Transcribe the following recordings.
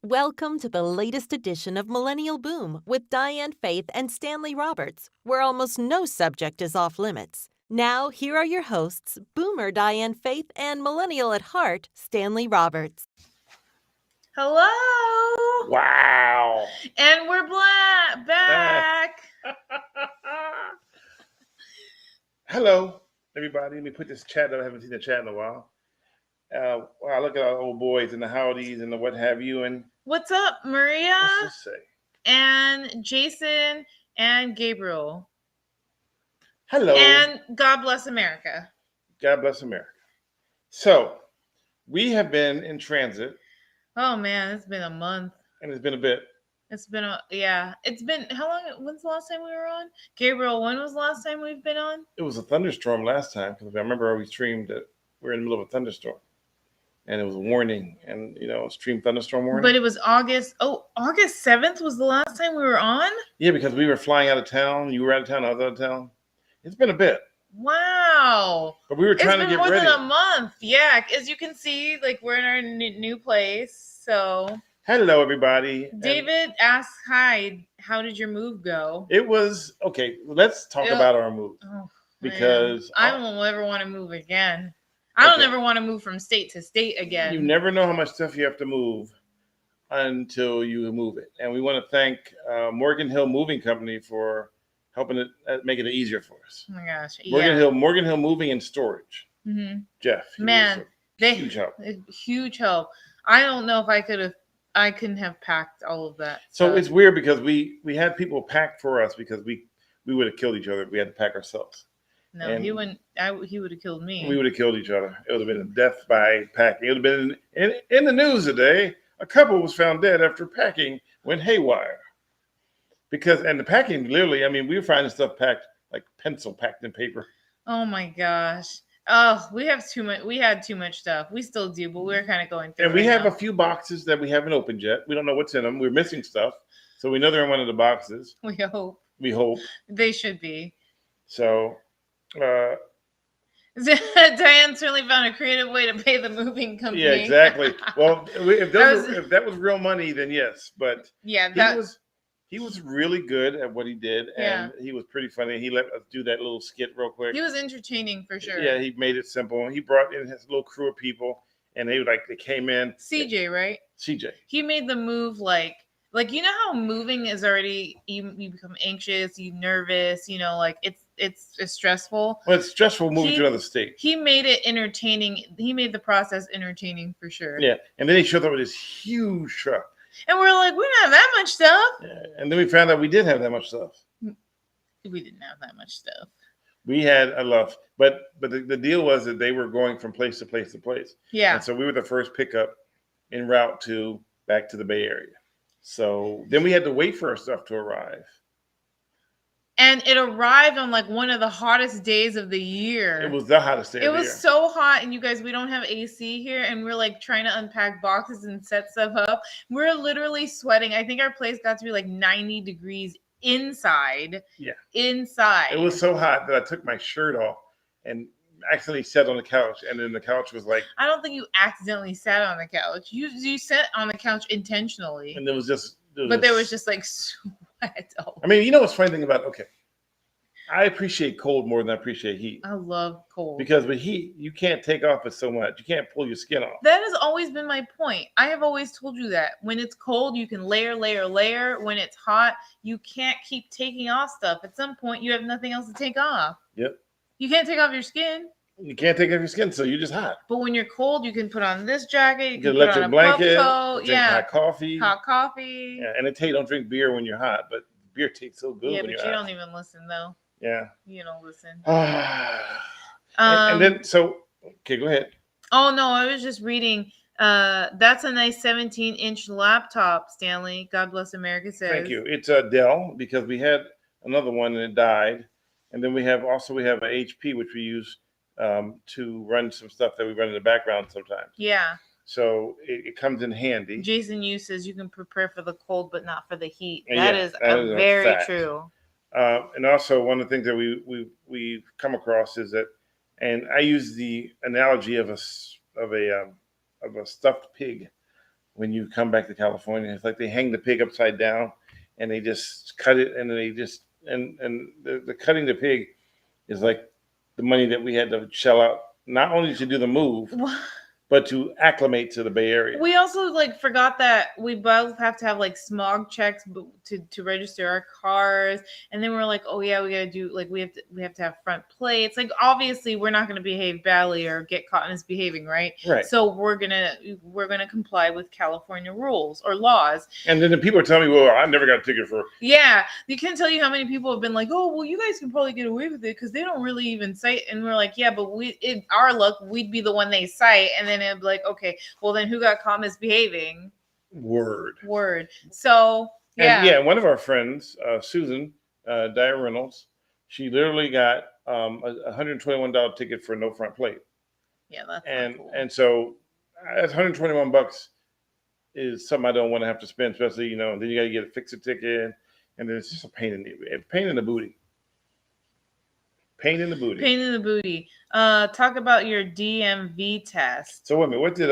Welcome to the latest edition of Millennial Boom with Diane Faith and Stanley Roberts, where almost no subject is off limits. Now, here are your hosts, Boomer Diane Faith and Millennial at Heart, Stanley Roberts. Hello. Wow. And we're back. Hello, everybody. Let me put this chat up. I haven't seen the chat in a while. Wow, look at our old boys and the howdies and the what have you. And what's up, Maria? Let's just say. And Jason and Gabriel. Hello. And God bless America. God bless America. So, we have been in transit. Oh, man, it's been a month. And it's been a bit. It's been it's been, how long, when's the last time we were on? Gabriel, when was the last time we've been on? It was a thunderstorm last time, because I remember we streamed that we were in the middle of a thunderstorm. And it was a warning, and stream thunderstorm warning. But it was August 7th was the last time we were on? Yeah, because we were flying out of town. You were out of town, I was out of town. It's been a bit. Wow. But we were trying to get ready. It's been more than a month. Yeah, as you can see, we're in our new place. So hello, everybody. David asks, hi, how did your move go? It was, okay, let's talk about our move. Oh, because I don't ever want to move again. I don't ever want to move from state to state again. You never know how much stuff you have to move until you move it. And we want to thank Morgan Hill Moving Company for helping it make it easier for us. Oh my gosh. Morgan Hill Moving and Storage. Mm-hmm. Jeff. Man, huge help. Huge help. I don't know if I couldn't have packed all of that. So it's weird because we had people pack for us because we would have killed each other if we had to pack ourselves. No, and he wouldn't. He would have killed me. We would have killed each other. It would have been a death by packing. It would have been in the news today. A couple was found dead after packing went haywire. And the packing, literally, I mean, we were finding stuff packed like pencil packed in paper. Oh my gosh! Oh, we have too much. We had too much stuff. We still do, but we're kind of going through. And we have a few boxes that we haven't opened yet. We don't know what's in them. We're missing stuff, so we know they're in one of the boxes. We hope. We hope they should be. So. Diane certainly found a creative way to pay the moving company. Yeah, exactly. Well, if that was real money, then yes. But yeah, he was really good at what he did, and he was pretty funny. He let us do that little skit real quick. He was entertaining for sure. Yeah, he made it simple. He brought in his little crew of people, and they came in. CJ, right? CJ. He made the move like how moving is already you become anxious, you nervous, it's stressful. Well, it's stressful moving to another state. He made it entertaining. He made the process entertaining for sure. Yeah, and then he showed up with this huge truck. And we're like, we don't have that much stuff. Yeah, and then we found out we did have that much stuff. We didn't have that much stuff. We had a lot, but the deal was that they were going from place to place to place. Yeah. And so we were the first pickup en route back to the Bay Area. So then we had to wait for our stuff to arrive. And it arrived on one of the hottest days of the year. It was the hottest day of the year. It was so hot. And you guys, we don't have AC here. And we're trying to unpack boxes and set stuff up. We're literally sweating. I think our place got to be 90 degrees inside. Yeah. Inside. It was so hot that I took my shirt off and accidentally sat on the couch. And then the couch was I don't think you accidentally sat on the couch. You sat on the couch intentionally. And there was just sweat. I mean, what's funny thing about, I appreciate cold more than I appreciate heat. I love cold. Because with heat, you can't take off it so much. You can't pull your skin off. That has always been my point. I have always told you that. When it's cold, you can layer. When it's hot, you can't keep taking off stuff. At some point, you have nothing else to take off. Yep. You can't take off your skin. You can't take off your skin, so you're just hot. But when you're cold, you can put on this jacket. You can put on a blanket, coat. Drink hot coffee. Hot coffee. Yeah, and they tell you don't drink beer when you're hot, but beer tastes so good when you're hot. Yeah, but you don't even listen, though. Yeah. You don't listen. And then, okay, go ahead. Oh, no, I was just reading. That's a nice 17-inch laptop, Stanley. God bless America says. Thank you. It's a Dell because we had another one and it died. And then we have an HP, which we use to run some stuff that we run in the background sometimes. Yeah. So it comes in handy. Jason Yu says you can prepare for the cold, but not for the heat. That is very true. And also one of the things that we come across is that, and I use the analogy of a stuffed pig. when you come back to California. It's like they hang the pig upside down and they just cut it, and then they just and the cutting the pig is like the money that we had to shell out not only to do the move, but to acclimate to the Bay Area. We also like forgot that we both have to have like smog checks to register our cars, and then we're like, oh yeah, we gotta do like we have to have front plates. Like obviously we're not gonna behave badly or get caught misbehaving, right? Right. So we're gonna comply with California rules or laws. And then the people are telling me, well, I never got a ticket for. Yeah, you can't tell you how many people have been like, oh well, you guys can probably get away with it because they don't really even cite. And we're like, yeah, but our luck, we'd be the one they cite, and then it'd be like, okay. Well, then who got caught misbehaving? Word. So, yeah. And yeah, one of our friends, Susan, Diane Reynolds, she literally got a $121 ticket for no front plate. Yeah, that's cool. And so that's $121 is something I don't want to have to spend, especially, then you got to get a fix a ticket, and then it's just a pain in the booty. Pain in the booty. Talk about your DMV test. So wait a minute, what did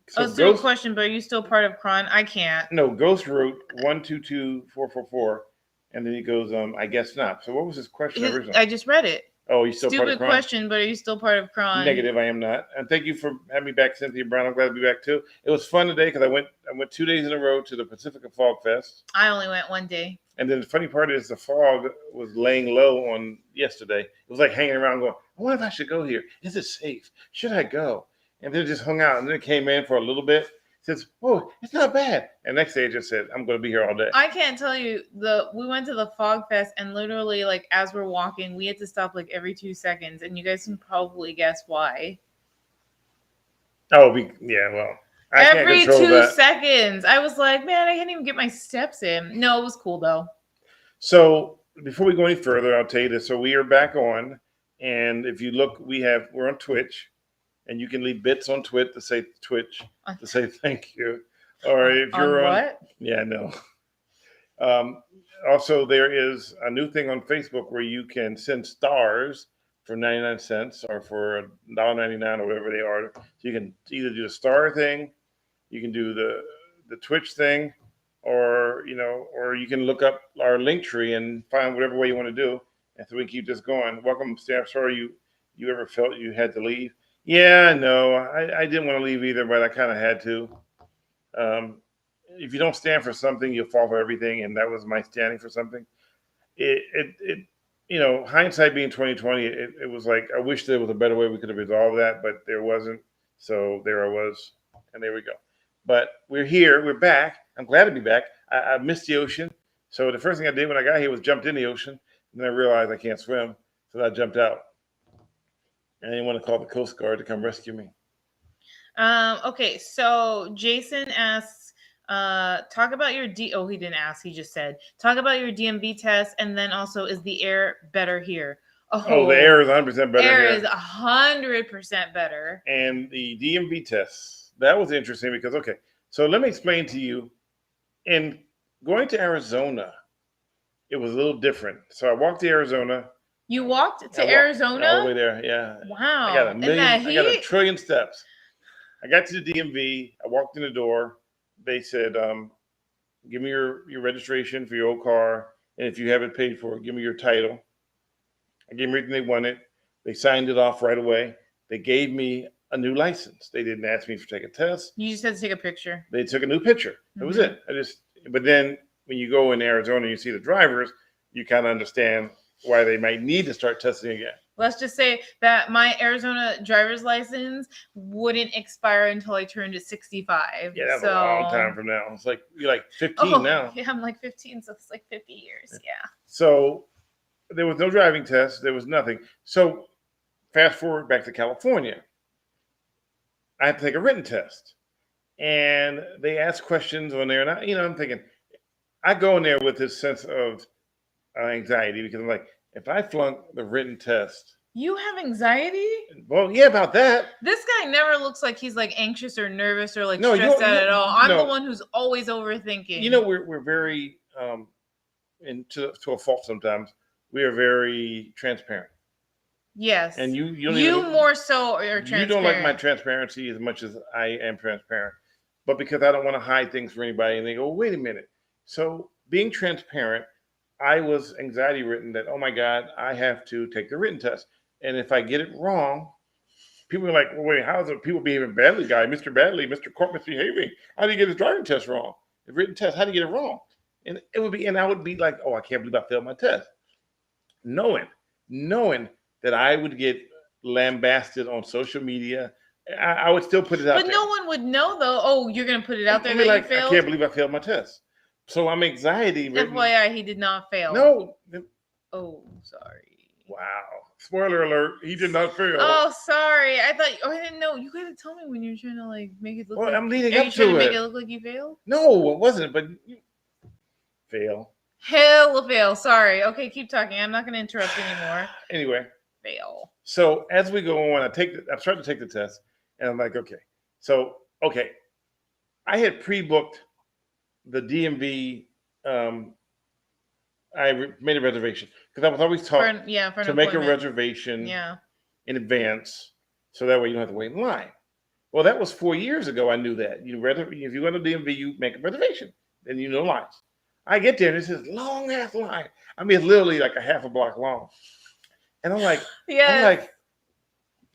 So it's still a question, but are you still part of Cron? I can't. No, Ghost wrote 122444, and then he goes, I guess not. So what was his question originally? I just read it. Oh, you still part of Stupid Cron? question, but are you still part of Cron? Negative, I am not. And thank you for having me back, Cynthia Brown. I'm glad to be back too. It was fun today because I went 2 days in a row to the Pacifica Fog Fest. I only went 1 day. And then the funny part is the fog was laying low on yesterday. It was like hanging around going, I wonder if I should go here. Is it safe? Should I go? And then it just hung out. And then it came in for a little bit. Says, oh, it's not bad. And next day it just said, I'm going to be here all day. I can't tell you, we went to the Fog Fest, and literally, like, as we're walking, we had to stop like every 2 seconds. And you guys can probably guess why. Oh, well. Every 2 seconds. I was like, man, I can't even get my steps in. No, it was cool though. So before we go any further, I'll tell you this. So we are back on, and if you look, we're on Twitch, and you can leave bits on Twitch to say thank you. Or if you're on what? Yeah, no. Also, there is a new thing on Facebook where you can send stars for 99 cents or for $1.99 or whatever they are. So you can either do the star thing, you can do the Twitch thing, or you can look up our link tree and find whatever way you want to do. And so we keep this going. Welcome, staff. Sorry you ever felt you had to leave. Yeah, no, I didn't want to leave either, but I kind of had to. If you don't stand for something, you'll fall for everything, and that was my standing for something. Hindsight being 2020, it was like I wish there was a better way we could have resolved that, but there wasn't. So there I was, and there we go. But we're here. We're back. I'm glad to be back. I missed the ocean. So the first thing I did when I got here was jumped in the ocean. And then I realized I can't swim. So I jumped out. And I didn't want to call the Coast Guard to come rescue me. Okay, so Jason asks, talk about your he didn't ask, he just said, talk about your DMV test, and then also, is the air better here? Oh, the air is 100% better here. Air is 100% better. And the DMV tests, that was interesting because, okay, so let me explain to you. In going to Arizona, it was a little different. So I walked to Arizona. You walked to Arizona? All the way there, yeah. Wow. I got I got 1 trillion steps. I got to the DMV. I walked in the door. They said, give me your registration for your old car. And if you have it paid for, give me your title. I gave them everything they wanted. They signed it off right away. They gave me a new license. They didn't ask me to take a test. You just had to take a picture. They took a new picture. That was it. But then when you go in Arizona and you see the drivers, you kind of understand why they might need to start testing again. Let's just say that my Arizona driver's license wouldn't expire until I turned 65. Yeah, that's a long time from now. It's like you're like 15 now. Yeah, I'm like 15, so it's like 50 years. Yeah. So there was no driving test. There was nothing. So fast forward back to California. I had to take a written test. And they asked questions on there. And I'm thinking, I go in there with this sense of anxiety because I'm like, if I flunk the written test. You have anxiety? Well, yeah, about that. This guy never looks like he's like anxious or nervous or like stressed out at all. I'm the one who's always overthinking. We're very, and to a fault sometimes, we are very transparent. Yes. And you more so are transparent. You don't like my transparency as much as I am transparent. but because I don't want to hide things for anybody, and they go, wait a minute. So being transparent, I was anxiety ridden that, oh my God, I have to take the written test. And if I get it wrong, people are like, well, wait, how's it people behaving badly, guy? Mr. Badly, Mr. Court misbehaving. How did he get his driving test wrong? The written test, how did he get it wrong? And I would be like, oh, I can't believe I failed my test. Knowing that I would get lambasted on social media, I would still put it out there. But no one would know, though. Oh, you're going to put it out there I mean, that like, you failed? I can't believe I failed my test. So I'm anxiety ridden. FYI, he did not fail. No. Oh, sorry. Wow. Spoiler alert. He did not fail. Oh, sorry. I didn't know. You got to tell me when you're trying to like make it look like. I'm leading Are up you trying to to it. make it look like you failed? No, it wasn't. But fail. Hell of a fail. Sorry. Okay, keep talking. I'm not going to interrupt anymore. Anyway. Fail. So as we go on, I'm starting to take the test, and I'm like, okay. So, I had pre-booked the DMV. I made a reservation because I was always taught to make a reservation in advance, so that way you don't have to wait in line. Well, that was 4 years ago. I knew that. If you go to DMV, you make a reservation, then you know lines. I get there, and it's this long ass line. I mean, it's literally like a half a block long. And I'm like,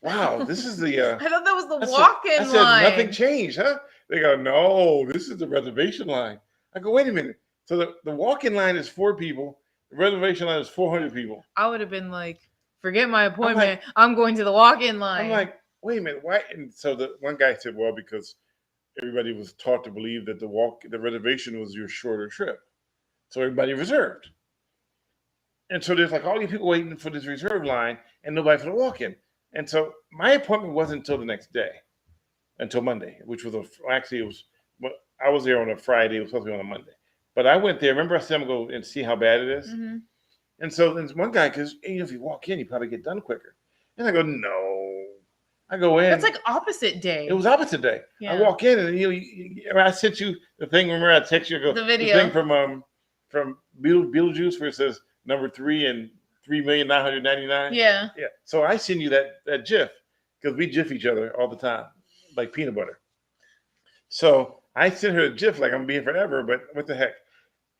wow, this is the. I thought that was the walk-in line. I said, nothing changed, huh? They go, no, this is the reservation line. I go, wait a minute. So the walk-in line is 4 people. The reservation line is 400 people. I would have been like, forget my appointment. I'm going to the walk-in line. I'm like, wait a minute, why? And so the one guy said, well, because everybody was taught to believe that the reservation was your shorter trip. So everybody reserved. And so there's like all these people waiting for this reserve line and nobody for the walk-in. And so my appointment wasn't until the next day, until Monday, which was I was there on a Friday. It was supposed to be on a Monday. But I went there. Remember I said I'm going to go and see how bad it is? Mm-hmm. And so there's one guy, because if you walk in, you probably get done quicker. And I go, no. I go in. That's like opposite day. It was opposite day. Yeah. I walk in and I sent you the thing. Remember I text you the video. The thing from Beetlejuice where it says number 3 and 3,999,000. Yeah. Yeah. So I send you that GIF because we GIF each other all the time, like peanut butter. So I sent her a GIF like I'm being forever, but what the heck?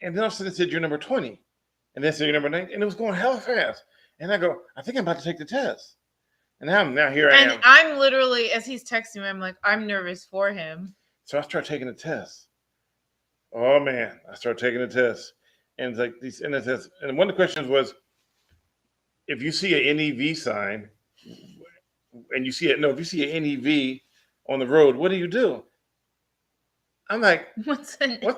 And then all of a sudden it said you're number 20. And then it said you're number 9. And it was going hella fast. And I go, I think I'm about to take the test. And now here I am. And I'm literally, as he's texting me, I'm like, I'm nervous for him. So I start taking the test. Oh man, I start taking the test. And it's like these, and one of the questions was, if you see an NEV sign, and if you see an NEV on the road, what do? I'm like, what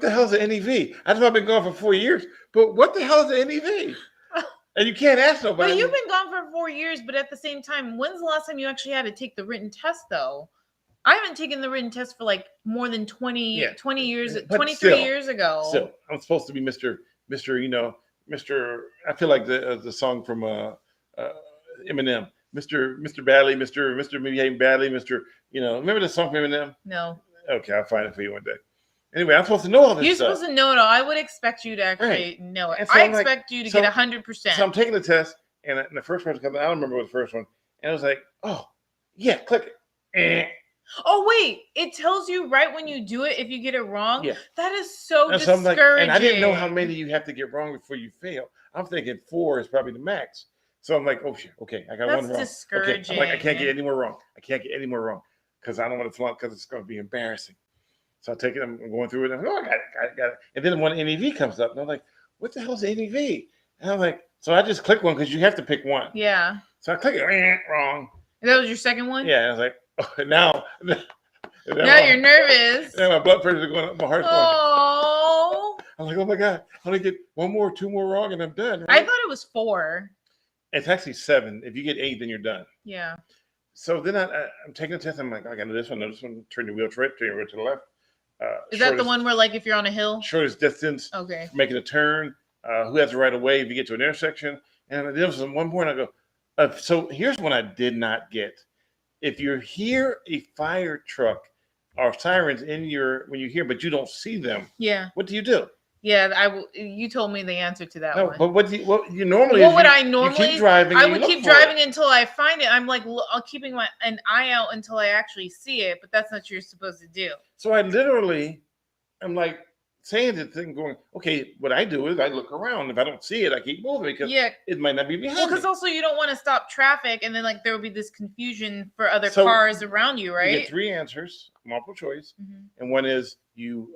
the hell is an NEV? I've been gone for 4 years, but what the hell is an NEV? And you can't ask nobody. But you've been gone for 4 years, but at the same time, when's the last time you actually had to take the written test, though? I haven't taken the written test for like more than 20 years, 23 years ago. Still, I'm supposed to be Mr. I feel like the song from Eminem, Mr. Badly, Mr. Behaving Badly, remember the song from Eminem? No. Okay, I'll find it for you one day. Anyway, I'm supposed to know all this You're stuff. supposed to know it all. I would expect you to actually know it. So I expect you to get 100%. So I'm taking the test, and the first person comes. I don't remember what the first one. And I was like, oh, yeah, click it. Oh wait! It tells you right when you do it if you get it wrong. Yeah, that is so discouraging. Like, and I didn't know how many you have to get wrong before you fail. I'm thinking 4 is probably the max. So I'm like, oh shit, okay, I got one wrong. That's discouraging. Okay. I'm like, I can't get any more wrong. Because I don't want to flunk because it's going to be embarrassing. So I take it. I'm going through it. And I'm like, oh, I got it. And then one NEV comes up, and I'm like, what the hell is NEV? And I'm like, so I just click one because you have to pick one. Yeah. So I click it. Wrong. And that was your second one? Yeah. And I was like, oh, now you're nervous. Now my blood pressure is going up. My heart's going. Oh. I'm like, oh my God, I only get 1 more, 2 more wrong, and I'm done. Right? I thought it was 4. It's actually 7. If you get 8, then you're done. Yeah. So then I'm taking the test. I'm like, I got to do this one. Turn your wheel to the right, to the left. Is that the one where, like, if you're on a hill? Shortest distance. Okay. Making a turn. Who has the right of way if you get to an intersection? And there was one point I go, so here's one I did not get. If you hear a fire truck or sirens when you hear, but you don't see them. Yeah. What do you do? Yeah, you told me the answer to that No, one. but what you normally? What would I You normally? keep driving. I and would you look keep for it. driving until I find it. I'm like keeping an eye out until I actually see it, but that's not what you're supposed to do. So I literally, I'm like saying the thing, going, okay. What I do is I look around. If I don't see it, I keep moving because it might not be behind Well, me. because also you don't want to stop traffic, and then like there will be this confusion for other So, cars around you, right? You get 3 answers, multiple choice, Mhm. and one is you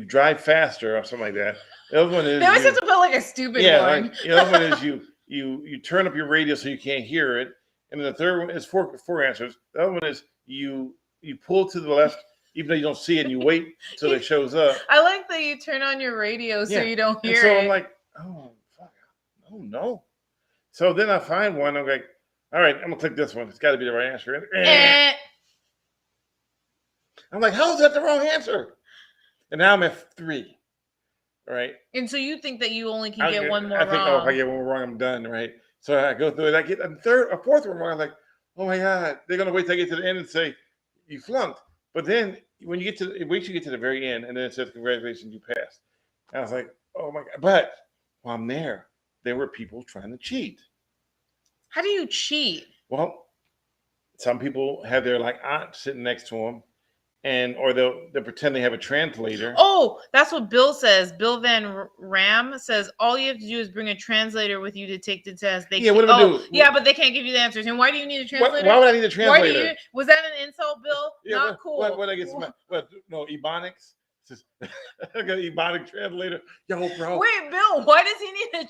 drive faster or something like that. The other one is They always have to put like a stupid one. Like, the other one is you turn up your radio so you can't hear it, and then the third one is four answers. The other one is you pull to the left even though you don't see it, and you wait till it shows up. I like that you turn on your radio so you don't hear and so it. I'm like, oh fuck, oh no. So then I find one. I'm like, all right, I'm gonna click this one. It's got to be the right answer. I'm like, how is that the wrong answer? And now I'm at 3. Right. And so you think that you only can get one more wrong? I think, wrong. if I get one more wrong, I'm done. Right. So I go through it. I get a fourth one wrong. I'm like, oh my God, they're gonna wait till I get to the end and say you flunked. But then when you get to the very end, and then it says congratulations, you passed. And I was like, oh my God. But while I'm there were people trying to cheat. How do you cheat? Well, some people have their like aunt sitting next to them. Or they'll pretend they have a translator. Oh, that's what Bill says. Bill Van Ram says all you have to do is bring a translator with you to take the test. What do we do? Yeah, but they can't give you the answers. And why do you need a translator? Why would I need a translator? Was that an insult, Bill? Not cool. What I get? No, Ebonics. I got an Ebonic translator. Yo, bro. Wait, Bill. Why does he need a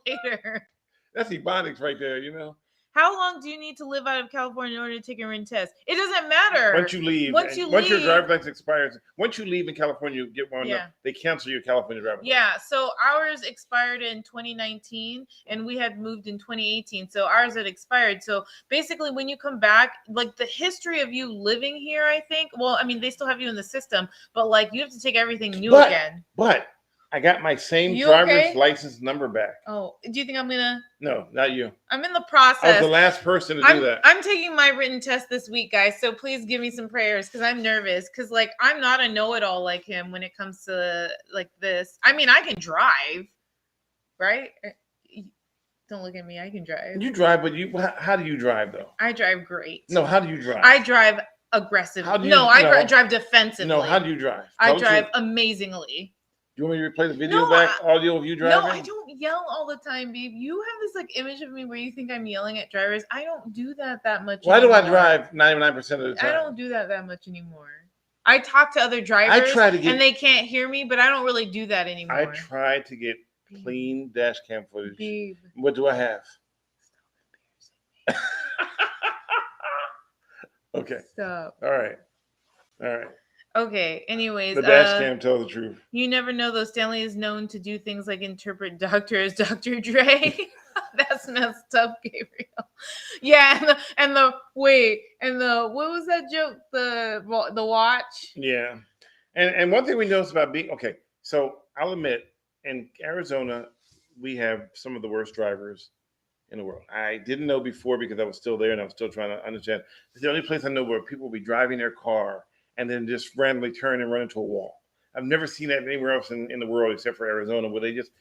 translator? That's Ebonics right there. You know. How long do you need to live out of California in order to take a written test? It doesn't matter. Once you leave. Once your driver's license expires, once you leave in California, you get one. Yeah. They cancel your California driver's license. Yeah. So ours expired in 2019, and we had moved in 2018. So ours had expired. So basically, when you come back, like the history of you living here, I think. Well, I mean, they still have you in the system, but like you have to take everything new again. But I got my same driver's license number back. Oh, do you think I'm gonna? No, not you. I'm in the process. I was the last person to do that. I'm taking my written test this week, guys. So please give me some prayers because I'm nervous. Because like I'm not a know-it-all like him when it comes to like this. I mean, I can drive, right? Don't look at me. I can drive. You drive, but how do you drive though? I drive great. No, how do you drive? I drive aggressively. I drive defensively. No, how do you drive? I drive amazingly. Do you want me to replay the video audio of you driving? No, I don't yell all the time, babe. You have this like image of me where you think I'm yelling at drivers. I don't do that much. Why do I drive 99% of the time? I don't do that much anymore. I talk to other drivers and they can't hear me, but I don't really do that anymore. I try to get clean dash cam footage. Babe. What do I have? Stop embarrassing me. Okay. Stop. All right. Okay, anyways. The dash cam tells the truth. You never know, though. Stanley is known to do things like interpret Doctor as Dr. Dre. That's messed up, Gabriel. Yeah, and the what was that joke? The watch? Yeah. And one thing we noticed about so I'll admit, in Arizona, we have some of the worst drivers in the world. I didn't know before because I was still there and I was still trying to understand. It's the only place I know where people will be driving their car and then just randomly turn and run into a wall. I've never seen that anywhere else in the world except for Arizona, where they just.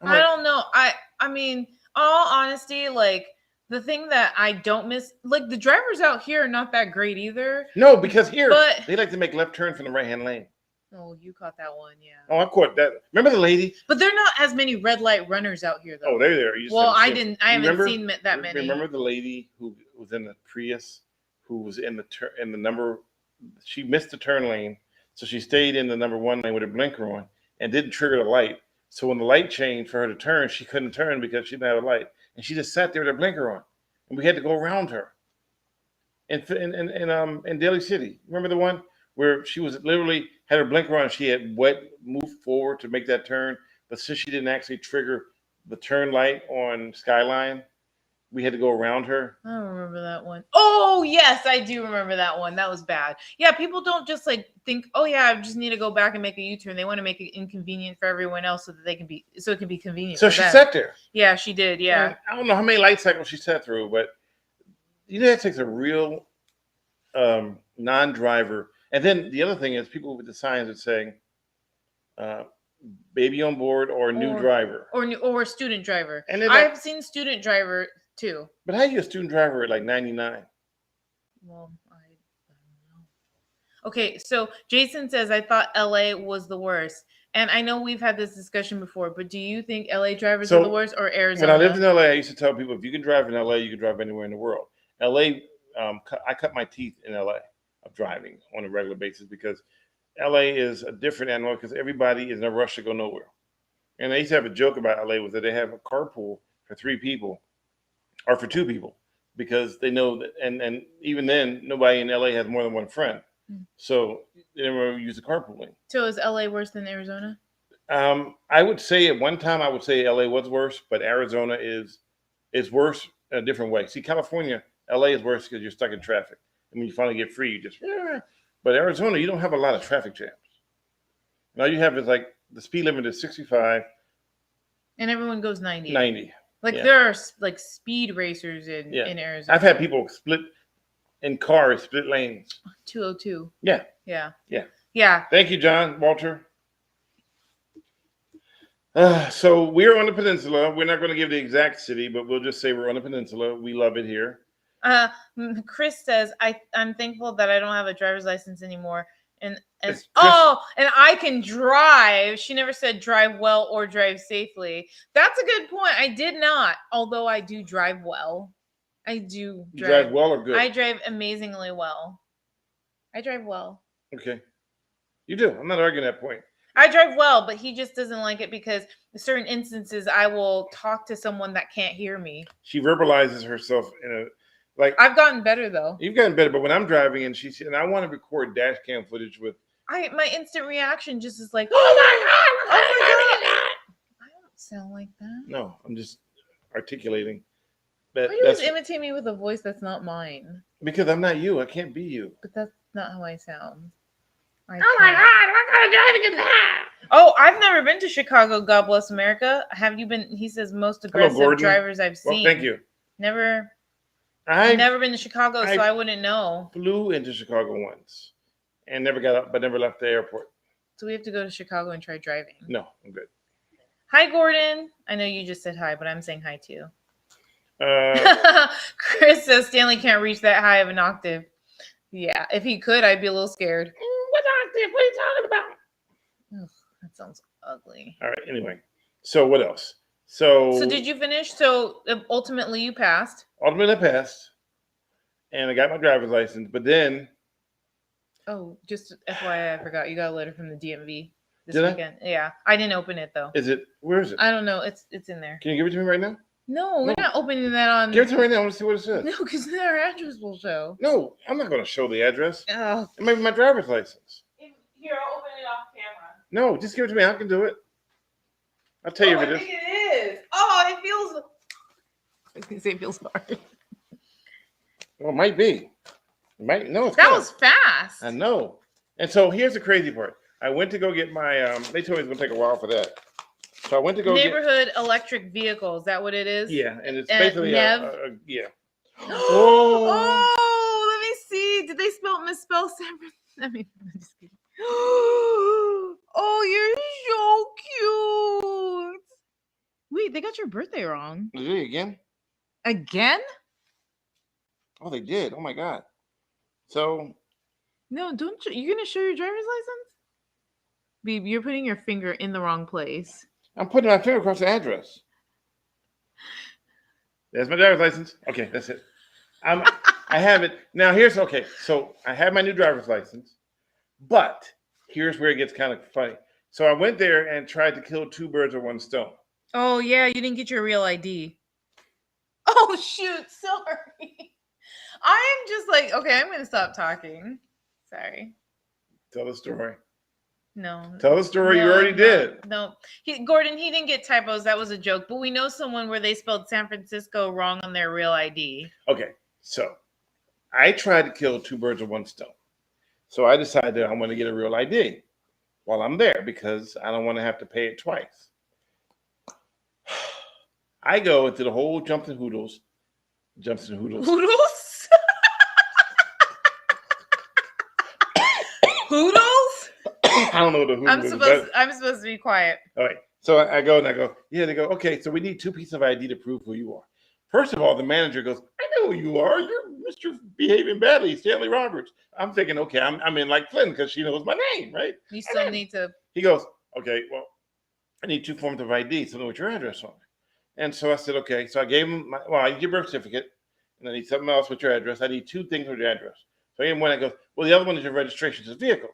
I don't know. I mean, all honesty, like the thing that I don't miss, like the drivers out here are not that great either. No, because here they like to make left turn from the right-hand lane. Oh, you caught that one, yeah. Oh, I caught that. Remember the lady? But there are not as many red light runners out here, though. Oh, they're there. I haven't seen that many. Remember the lady who was in the Prius? Who was in the number? She missed the turn lane, so she stayed in the number 1 lane with her blinker on and didn't trigger the light. So when the light changed for her to turn, she couldn't turn because she didn't have a light, and she just sat there with her blinker on, and we had to go around her. In Daly City, remember the one where she was literally had her blinker on, and she had moved forward to make that turn, but since she didn't actually trigger the turn light on Skyline, we had to go around her. I don't remember that one. Oh, yes, I do remember that one. That was bad. Yeah, people don't just like think, oh yeah, I just need to go back and make a U-turn. They want to make it inconvenient for everyone else so that it can be convenient. So she sat there. Yeah, she did. Yeah. I don't know how many light cycles she sat through, but that takes a real non-driver. And then the other thing is people with the signs that saying baby on board or new driver. Or student driver. And then I've seen student driver too. But how are you a student driver at like 99? Well, I don't know. Okay, so Jason says, I thought LA was the worst. And I know we've had this discussion before, but do you think LA drivers are the worst or Arizona? When I lived in LA, I used to tell people, if you can drive in LA, you can drive anywhere in the world. LA, I cut my teeth in LA of driving on a regular basis because LA is a different animal because everybody is in a rush to go nowhere. And I used to have a joke about LA was that they have a carpool for 3 people or for 2 people because they know that, and even then, nobody in LA has more than one friend. So they never use the carpooling. So is LA worse than Arizona? I would say at one time, I would say LA was worse, but Arizona is worse in a different way. See, California, LA is worse because you're stuck in traffic. And when you finally get free, you just, but Arizona, you don't have a lot of traffic jams. And all you have is like the speed limit is 65. And everyone goes 90. 90. Like there are like speed racers in Arizona. I've had people split in cars, split lanes. 202. Yeah. Yeah. Yeah. Yeah. Thank you, John, Walter. So we're on the peninsula. We're not going to give the exact city, but we'll just say we're on the peninsula. We love it here. Chris says, I'm thankful that I don't have a driver's license anymore. And I can drive. She never said drive well or drive safely. That's a good point. I did not, although I do drive well. I do drive well or good? I drive amazingly well. I drive well. Okay. You do. I'm not arguing that point. I drive well, but he just doesn't like it because in certain instances I will talk to someone that can't hear me. She verbalizes herself in a like. I've gotten better though. You've gotten better, but when I'm driving and I want to record dash cam footage with. My instant reaction just is like, oh my god, oh my god. I don't sound like that. No, I'm just articulating. Why do you always imitate me with a voice that's not mine? Because I'm not you. I can't be you. But that's not how I sound. My god, what kind of driving is that? Oh, I've never been to Chicago. God bless America. Have you been? He saes most aggressive drivers I've seen. Well, thank you. I've never been to Chicago, so I wouldn't know. Flew into Chicago once and never got up, but never left the airport. So we have to go to Chicago and try driving. No, I'm good. Hi, Gordon. I know you just said hi, but I'm saying hi too. Chris says Stanley can't reach that high of an octave. Yeah, if he could, I'd be a little scared. What octave? What are you talking about? Ugh, that sounds ugly. All right. Anyway, so what else? So did you finish? So ultimately, you passed. Ultimately, I passed, and I got my driver's license. But then, just FYI, I forgot you got a letter from the DMV this Did weekend. Yeah, I didn't open it though. Where is it? I don't know. It's in there. Can you give it to me right now? No, we're not opening that on. Give it to me right now. I want to see what it says. No, because then our address will show. No, I'm not going to show the address. Oh. It might be my driver's license. Here, I'll open it off camera. No, just give it to me. I can do it. I'll tell you if it is. I think it is. Oh, it feels. I was going to say it feels hard. Well, it might be. It might. No, that was fast. I know. And so here's the crazy part. I went to go get my. They told me it's going to take a while for that. So I went to go neighborhood electric vehicle. Is that what it is? Yeah, and it's basically yeah. Oh, let me see. Did they misspell San Francisco? I mean, I'm just kidding. Oh, you're so cute. Wait, they got your birthday wrong. Did they again? Again? Oh, they did. Oh my god. So. No, don't you? You're gonna show your driver's license? Babe, you're putting your finger in the wrong place. I'm putting my finger across the address. There's my driver's license. Okay, that's it. I have it. Now so I have my new driver's license, but here's where it gets kind of funny. So I went there and tried to kill 2 birds with 1 stone. Oh yeah, you didn't get your real ID. Oh shoot, sorry. I am just like, okay, I'm gonna stop talking. Sorry. Tell the story. No. Tell the story. You already did. No. Gordon, he didn't get typos. That was a joke. But we know someone where they spelled San Francisco wrong on their real ID. Okay. So I tried to kill 2 birds with 1 stone. So I decided I'm going to get a real ID while I'm there because I don't want to have to pay it twice. I go into the whole jumps and hoodles. Hoodles? Hoodles? I don't know what the hoodles I'm supposed to be quiet. All right. So I go and I go, yeah, they go, okay, so we need 2 pieces of ID to prove who you are. First of all, the manager goes, I know who you are. You're Mr. Behaving Badly, Stanley Roberts. I'm thinking, okay, I'm in like Flynn because she knows my name, right? You still need to. He goes, okay, well, I need 2 forms of ID to know what your address on. And so I said, okay. So I gave him I need your birth certificate, and I need something else with your address. I need 2 things with your address. So I gave him one. I goes, well, the other one is your registration to the vehicle,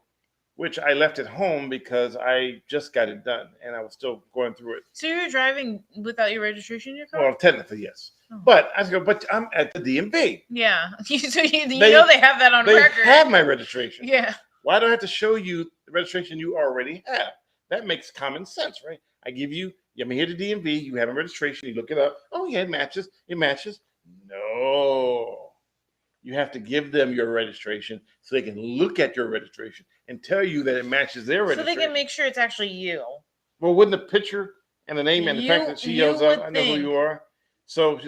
which I left at home because I just got it done and I was still going through it. So you're driving without your registration in your car? Well, technically, yes. Oh. But I go, but I'm at the DMV. Yeah. So you know they have that on record. They have my registration. Yeah. Why do I have to show you the registration you already have? That makes common sense, right? I give you, I'm here to DMV, you have a registration, you look it up. Oh, yeah, it matches. It matches. No. You have to give them your registration so they can look at your registration and tell you that it matches their registration. So they can make sure it's actually you. Well, wouldn't the picture and the name and the fact that she yells out, I know who you are. So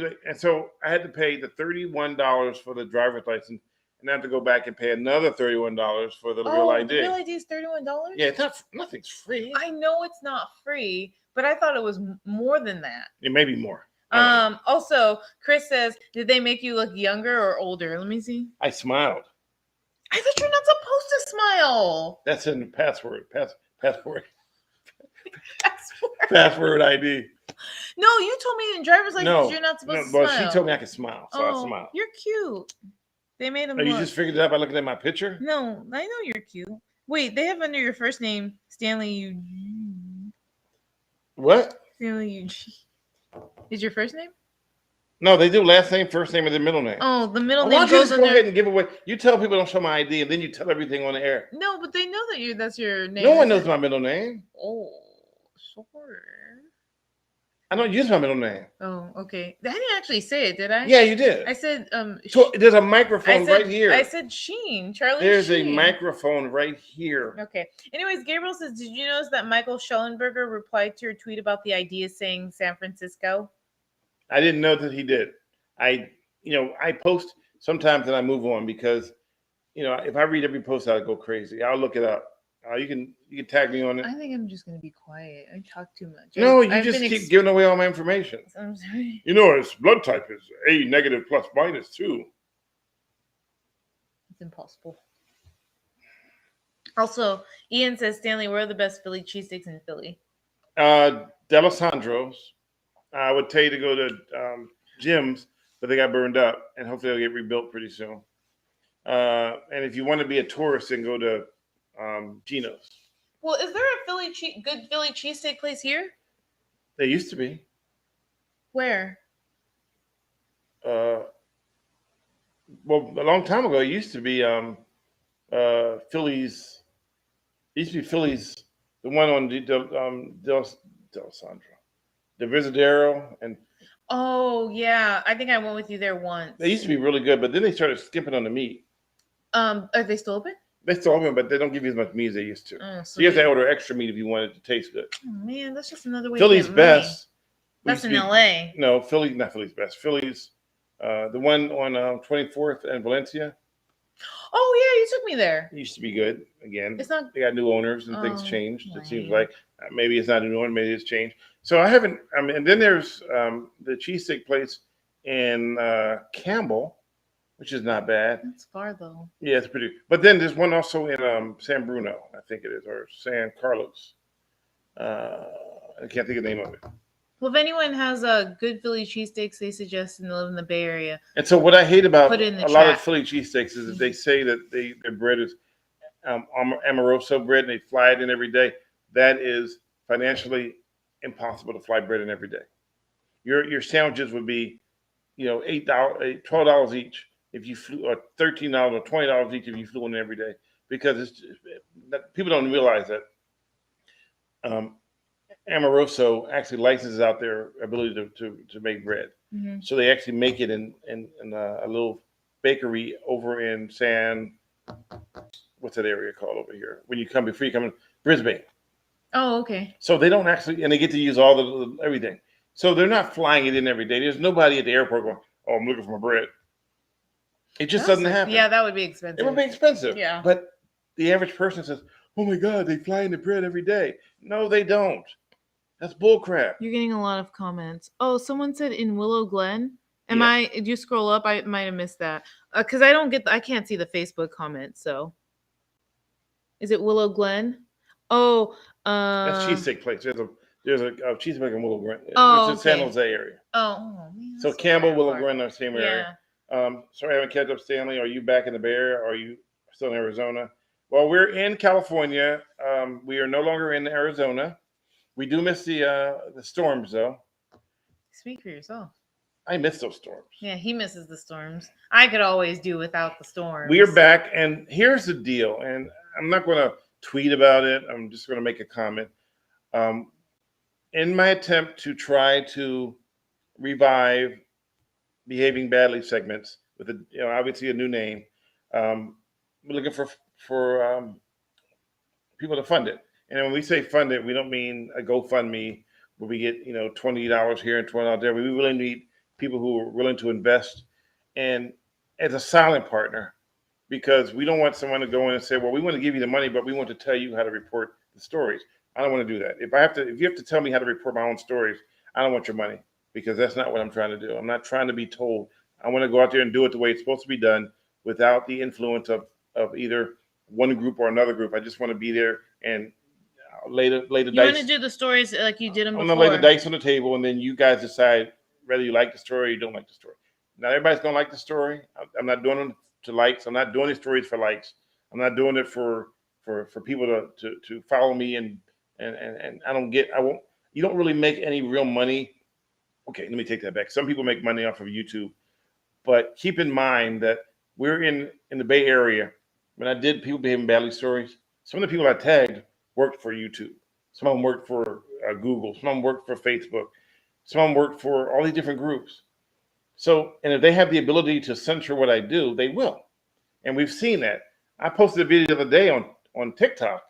I had to pay the $31 for the driver's license, and I have to go back and pay another $31 for the real ID. The real ID is $31? Yeah, it's nothing's free. I know it's not free, but I thought it was more than that. It may be more. Also, Chris says, did they make you look younger or older? Let me see. I smiled. I thought you're not supposed to smile. That's in the password. Password ID. No, you told me in driver's license you're not supposed to smile. Well, she told me I could smile, so I smiled. You're cute. They made them. You just figured it out by looking at my picture? No, I know you're cute. Wait, they have under your first name Stanley Eugene. What? Stanley Eugene. Is your first name? No, they do last name, first name, and then middle name. Oh, the middle name. Why don't you just go ahead and give away? You tell people don't show my ID, and then you tell everything on the air. No, but they know that that's your name. No one knows my middle name. Oh, sorry. I don't use my middle name. Oh, okay. I didn't actually say it, did I? Yeah, you did. I said there's a microphone right here. I said Sheen. Charlie. There's Sheen. a microphone right here. Okay. Anyways, Gabriel says, did you notice that Michael Schellenberger replied to your tweet about the idea saying San Francisco? I didn't know that he did. I post sometimes and I move on because, if I read every post, I'll go crazy. I'll look it up. You can tag me on it. I think I'm just going to be quiet. I talk too much. No, you just keep giving away all my information. I'm sorry. His blood type is A negative plus minus 2. It's impossible. Also, Ian says, Stanley, where are the best Philly cheesesteaks in Philly? D'Alessandro's. I would tell you to go to Jim's, but they got burned up, and hopefully they'll get rebuilt pretty soon. And if you want to be a tourist, then go to Gino's. Well, is there a good Philly cheesesteak place here? There used to be. Where? Well, a long time ago, it used to be Philly's. It used to be Philly's, the one on D'Alessandro, the Visadero, and. Oh yeah, I think I went with you there once. They used to be really good, but then they started skimping on the meat. Are they still open? They're still open, but they don't give you as much meat as they used to. So you have to order extra meat if you want it to taste good. Oh man, that's just another way. Philly's to get best. That's in LA. No, not Philly's best. Philly's, the one on 24th and Valencia. Oh yeah, you took me there. It used to be good. Again, it's not. They got new owners and things changed. Right. It seems like maybe it's not a new one, maybe it's changed. So I haven't. And then there's the cheesesteak place in Campbell, which is not bad. That's far though. Yeah, it's pretty. But then there's one also in San Bruno, I think it is, or San Carlos. I can't think of the name of it. Well, if anyone has a good Philly cheesesteaks, they suggest and they live in the Bay Area. And so what I hate about a lot of Philly cheesesteaks is that they say that their bread is Amoroso bread and they fly it in every day. That is financially impossible to fly bread in every day. Your sandwiches would be, $8, $12 each if you flew, or $13 or $20 each if you flew in every day, because people don't realize that Amoroso actually licenses out their ability to make bread. Mm-hmm. So they actually make it in a little bakery over in what's that area called over here? Before you come in, Brisbane. Oh, okay. So they don't actually, and they get to use all the everything. So they're not flying it in every day. There's nobody at the airport going, "Oh, I'm looking for my bread." It just doesn't happen. Yeah, that would be expensive. It would be expensive. Yeah. But the average person says, "Oh my God, they fly into bread every day." No, they don't. That's bullcrap. You're getting a lot of comments. Oh, someone said in Willow Glen. Yeah. Did you scroll up? I might have missed that. Because I don't I can't see the Facebook comments. So is it Willow Glen? Oh, That's cheesesteak place. There's a cheesesteak in Willow Glen. Oh, It's in San okay. Jose area. Oh man. So that's Campbell, far Willow apart. Glen are the same area. Sorry, I haven't kept up, Stanley. Are you back in the Bay Area? Or are you still in Arizona? Well, we're in California. We are no longer in Arizona. We do miss the storms, though. Speak for yourself. I miss those storms. Yeah, he misses the storms. I could always do without the storms. We are back, and here's the deal. And I'm not going to tweet about it. I'm just going to make a comment. In my attempt to try to revive Behaving Badly segments with obviously a new name, we're looking for people to fund it. And when we say fund it, we don't mean a GoFundMe where we get $20 here and $20 there. We really need people who are willing to invest and as a silent partner, because we don't want someone to go in and say, well, we want to give you the money, but we want to tell you how to report the stories. I don't want to do that. If you have to tell me how to report my own stories, I don't want your money, because that's not what I'm trying to do. I'm not trying to be told. I want to go out there and do it the way it's supposed to be done without the influence of either one group or another group. I just want to be there and lay the dice. You want to do the stories like you did them before. I'm going to lay the dice on the table, and then you guys decide whether you like the story or you don't like the story. Not everybody's going to like the story. I'm not doing them to likes. I'm not doing these stories for likes. I'm not doing it for people to follow me, and you don't really make any real money. Okay, let me take that back. Some people make money off of YouTube, but keep in mind that we're in the Bay Area. When I did People Behaving Badly stories, some of the people I tagged worked for YouTube. Some of them worked for Google. Some of them worked for Facebook. Some of them worked for all these different groups. So, and if they have the ability to censor what I do, they will. And we've seen that. I posted a video the other day on TikTok,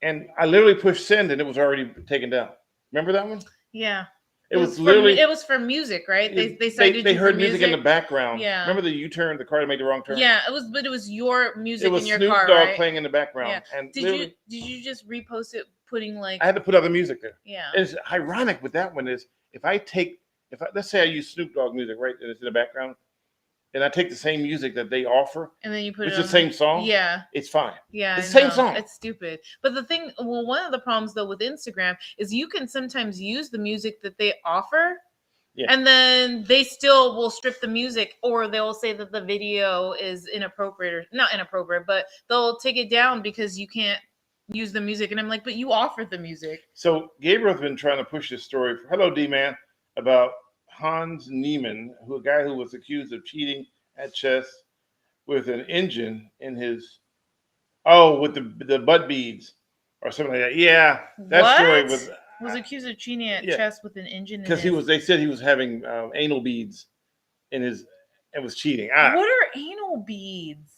and I literally pushed send, and it was already taken down. Remember that one? Yeah. It was literally. It was for music, right? They heard music in the background. Yeah. Remember the U-turn, the car that made the wrong turn? Yeah, but it was your music in your Snoop car, Dogg right? playing in the background. Yeah. And did you just repost it, putting like? I had to put other music there. Yeah. And it's ironic with that one is let's say I use Snoop Dogg music, right, and it's in the background, and I take the same music that they offer, and then you put it's it the same song. Yeah. It's fine. Yeah. It's the same song. It's stupid. But one of the problems though with Instagram is you can sometimes use the music that they offer. Yeah. And then they still will strip the music, or they'll say that the video is inappropriate, or not inappropriate, but they'll take it down because you can't use the music. And I'm like, but you offered the music. So Gabriel's been trying to push this story. Hello, D-Man, about Hans Niemann, a guy who was accused of cheating at chess with an engine in his, with the butt beads or something like that. Yeah, that story was accused of cheating at chess with an engine because they said he was having anal beads in his and was cheating. What are anal beads?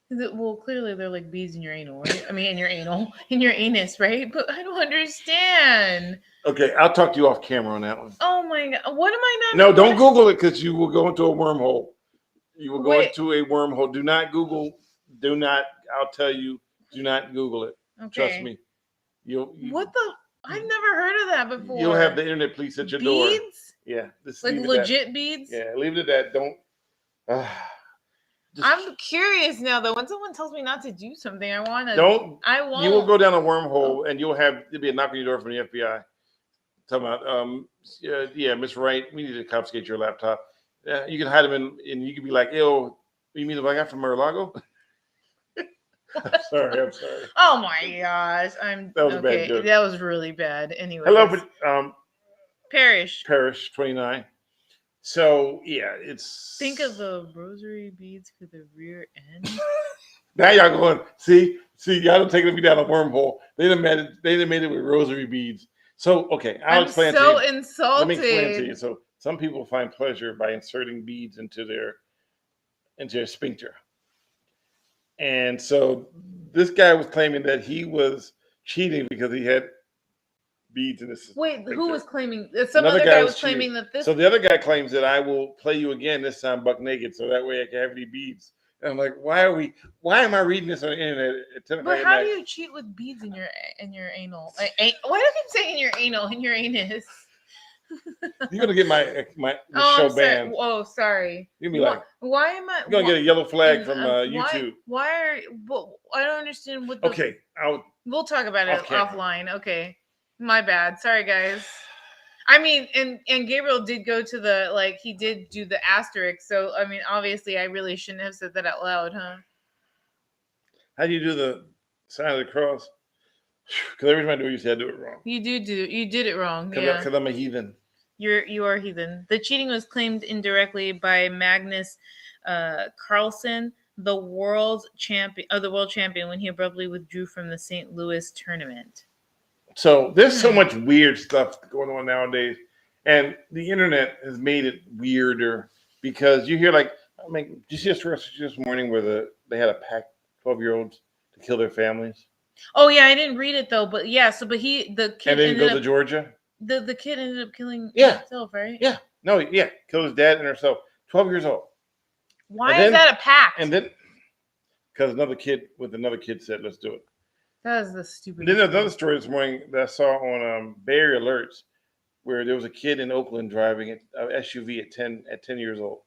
Well, clearly they're like beads in your anal, right? I mean, in your anus, right? But I don't understand. Okay, I'll talk to you off camera on that one. Oh my God, what am I not? No, don't Google it, because you will go into a wormhole. You will go into a wormhole. Do not Google. Do not. I'll tell you. Do not Google it. Okay. Trust me. What the? I've never heard of that before. You'll have the internet police at your door. Beads? Yeah. Like legit beads? Yeah. Leave it at that. Don't. I'm curious now, though. When someone tells me not to do something, I want to. Don't. I won't. You will go down a wormhole, and there'll be a knock on your door from the FBI. Talking about, Miss Wright, we need to confiscate your laptop. You can hide them and you can be like, ew, you mean the guy from Mar-a-Lago? I'm sorry. Oh my gosh. That was a bad joke. That was really bad. Anyway. Hello, Parish 29. So it's. Think of the rosary beads for the rear end. Now y'all going, see, y'all don't take me down a wormhole. They done made it with rosary beads. So, okay, I'll explain to you. I'm so insulted. Let me explain to you. So, some people find pleasure by inserting beads into their sphincter. And so, this guy was claiming that he was cheating because he had beads in his sphincter. Wait, who was claiming? Some other guy was claiming that this. So, the other guy claims that I will play you again, this time buck naked, so that way I can have any beads And I'm like, why am I reading this on the internet at 10 o'clock But at how night? do you cheat with beads in your anal? Why do I keep saying in your anal, in your anus? You're gonna get this Oh, show I'm sorry. banned. Oh, sorry. You'll be like, Why am I? you're gonna get a yellow flag from Why? YouTube. Why are? Well, I don't understand what the. Okay, We'll talk about it Off camera. offline. Okay, my bad. Sorry, guys. I mean, and Gabriel did go to the he did do the asterisk. So I mean, obviously, I really shouldn't have said that out loud, huh? how do you do the sign of the cross? Because every time I do it, you say I do it wrong. You did it wrong. Yeah. Because I'm a heathen. You are heathen. The cheating was claimed indirectly by Magnus Carlsen, the world champion, when he abruptly withdrew from the St. Louis tournament. So there's so much weird stuff going on nowadays, and the internet has made it weirder because you hear did you see a story this morning where they had a pack 12-year-olds to kill their families? Oh yeah, I didn't read it though, but yeah. So, but the kid and then he goes to Georgia. The kid ended up killing himself, right? Yeah. No, yeah. Killed his dad and herself. 12 years old. Why is that a pact? And then, because another kid said, let's do it. That is the stupid. Then there's another story this morning that I saw on Bay Area Alerts where there was a kid in Oakland driving an SUV at 10 years old.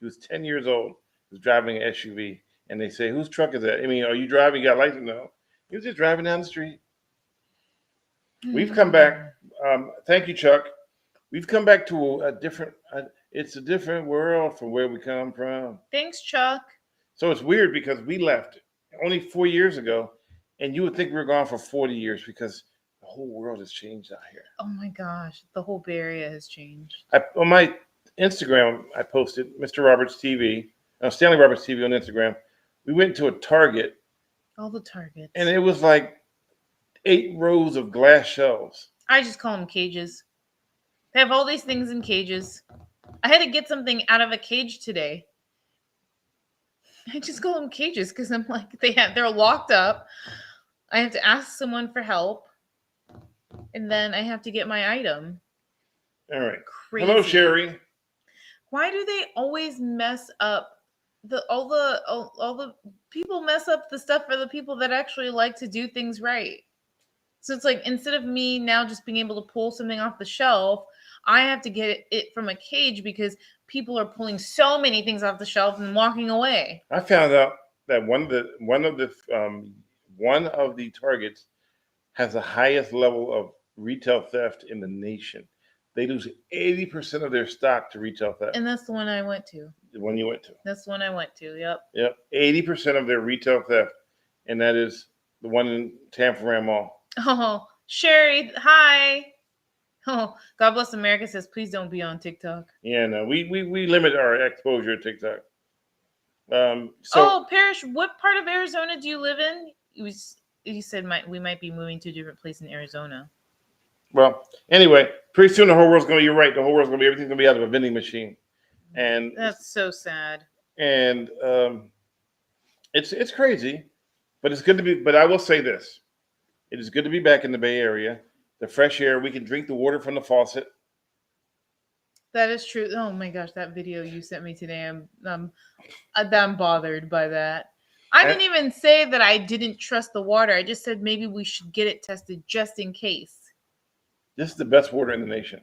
He was 10 years old. He was driving an SUV. And they say, whose truck is that? I mean, are you driving? You got a license? No. He was just driving down the street. We've come back. Thank you, Chuck. We've come back to a different. It's a different world from where we come from. Thanks, Chuck. So it's weird because we left only 4 years ago, and you would think we were gone for 40 years because the whole world has changed out here. Oh my gosh, the whole Bay Area has changed. On my Instagram, I posted Mr. Roberts TV, Stanley Roberts TV on Instagram. We went to a Target. All the Targets. And it was like 8 rows of glass shelves. I just call them cages. They have all these things in cages. I had to get something out of a cage today. I just call them cages because I'm like they're locked up. I have to ask someone for help, and then I have to get my item. All right. Crazy. Hello, Sherry. Why do they always mess up all the people mess up the stuff for the people that actually like to do things right? So it's like instead of me now just being able to pull something off the shelf, I have to get it from a cage because people are pulling so many things off the shelf and walking away. I found out that one of the Targets has the highest level of retail theft in the nation. They lose 80% of their stock to retail theft. And that's the one I went to. The one you went to. That's the one I went to. Yep. 80% of their retail theft, and that is the one in Tampa Mall. Oh, Sherry, hi. Oh, God bless America says, please don't be on TikTok. Yeah, no, we limit our exposure to TikTok. Parrish, what part of Arizona do you live in? You said we might be moving to a different place in Arizona. Well, anyway, pretty soon the whole world's going to, you're right, everything's going to be out of a vending machine. And that's so sad. And it's crazy, but it's good to be, but I will say this. It is good to be back in the Bay Area. The fresh air, we can drink the water from the faucet. That is true. Oh my gosh, that video you sent me today, I'm bothered by that. I didn't even say that I didn't trust the water. I just said maybe we should get it tested just in case. This is the best water in the nation.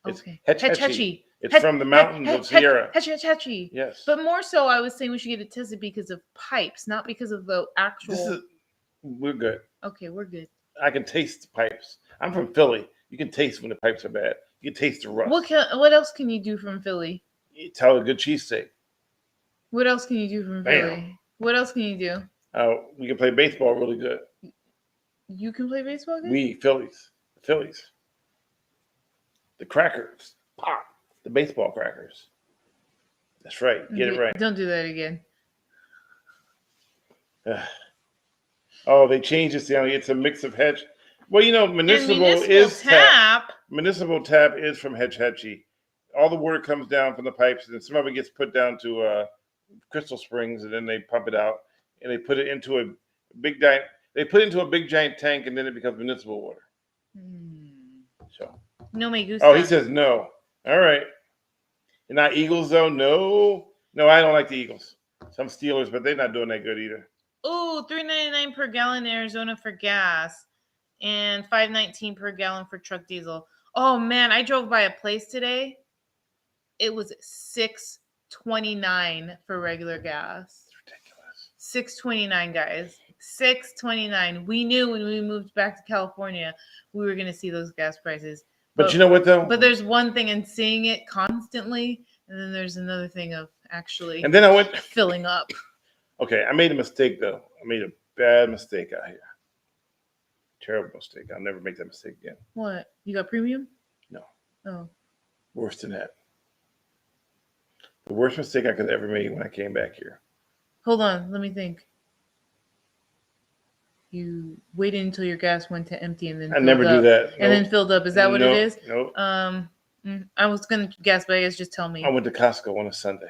Okay. It's Hetch Hetchy. It's from the mountains of Sierra. Hetchy. Yes. But more so, I was saying we should get it tested because of pipes, not because of the actual. We're good. Okay, we're good. I can taste the pipes. I'm from Philly. You can taste when the pipes are bad. You can taste the rust. What else can you do from Philly? You tell a good cheesesteak. What else can you do from Philly? What else can you do? We can play baseball really good. You can play baseball good? We, Phillies. The Phillies. The crackers. Pop. The baseball crackers. That's right. Get it right. Don't do that again. They changed it. It's a mix of Hetch. Well, municipal is tap. Municipal tap is from Hetch Hetchy. All the water comes down from the pipes, and some of it gets put down to Crystal Springs, and then they pump it out, and they put it into a big giant. They put it into a big giant tank, and then it becomes municipal water. So. No me gusta. Oh, he says no. All right. You're not Eagles though. No, I don't like the Eagles. Some Steelers, but they're not doing that good either. Ooh, $3.99 per gallon in Arizona for gas, and $5.19 per gallon for truck diesel. Oh man, I drove by a place today. It was $6.29 for regular gas. It's ridiculous. $6.29, guys. $6.29. We knew when we moved back to California, we were going to see those gas prices. But you know what though? But there's one thing in seeing it constantly, and then there's another thing of actually And then I went filling up. Okay, I made a mistake though. I made a bad mistake out here. Terrible mistake. I'll never make that mistake again. What? You got premium? No. Oh. Worse than that. The worst mistake I could ever make when I came back here. Hold on, let me think. You waited until your gas went to empty and then I never do that. And then filled up. Is that what it is? Nope. I was gonna guess, but I guess just tell me. I went to Costco on a Sunday.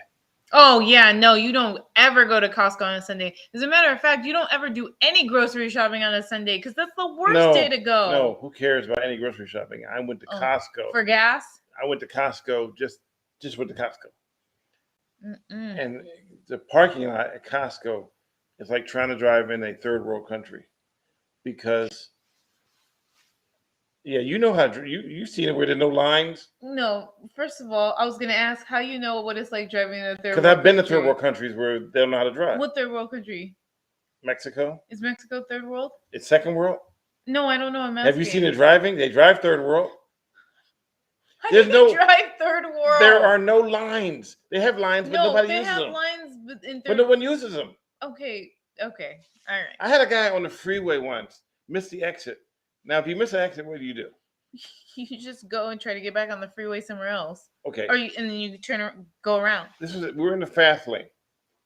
Oh yeah, no, you don't ever go to Costco on a Sunday. As a matter of fact, you don't ever do any grocery shopping on a Sunday because that's the worst day to go. No, who cares about any grocery shopping? I went to Costco for gas. I went to Costco just went to Costco. And the parking lot at Costco is like trying to drive in a third world country because, yeah, you know how you seen it where there's no lines. No, first of all, I was gonna ask how you know what it's like driving in a third. Because I've been to third world countries where they don't know how to drive. What third world country? Mexico. Is Mexico third world? It's second world. No, I don't know. I'm asking. Have you seen it driving? They drive third world. How do they drive third world? There are no lines. They have lines, but nobody uses them. They have lines, but no one uses them. Okay, all right. I had a guy on the freeway once miss the exit. Now, if you miss an exit, what do? You just go and try to get back on the freeway somewhere else. Okay. And then you go around. We were in the fast lane.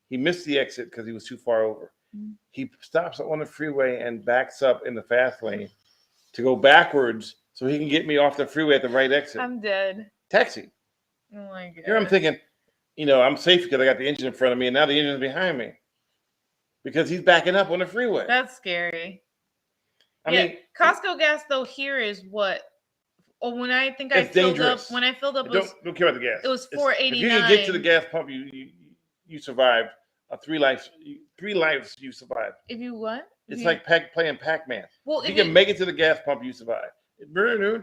He missed the exit because he was too far over. Mm-hmm. He stops on the freeway and backs up in the fast lane to go backwards so he can get me off the freeway at the right exit. I'm dead. Taxi. Oh my God. Here I'm thinking, I'm safe because I got the engine in front of me and now the engine's behind me because he's backing up on the freeway. That's scary. I mean, Costco gas though here is what? Oh, when I think I filled up, don't care about the gas. It was $4.89. If you can get to the gas pump, you survived. 3 lives you survived. If you what? It's like playing Pac-Man. Well, if you can make it to the gas pump, you survive. I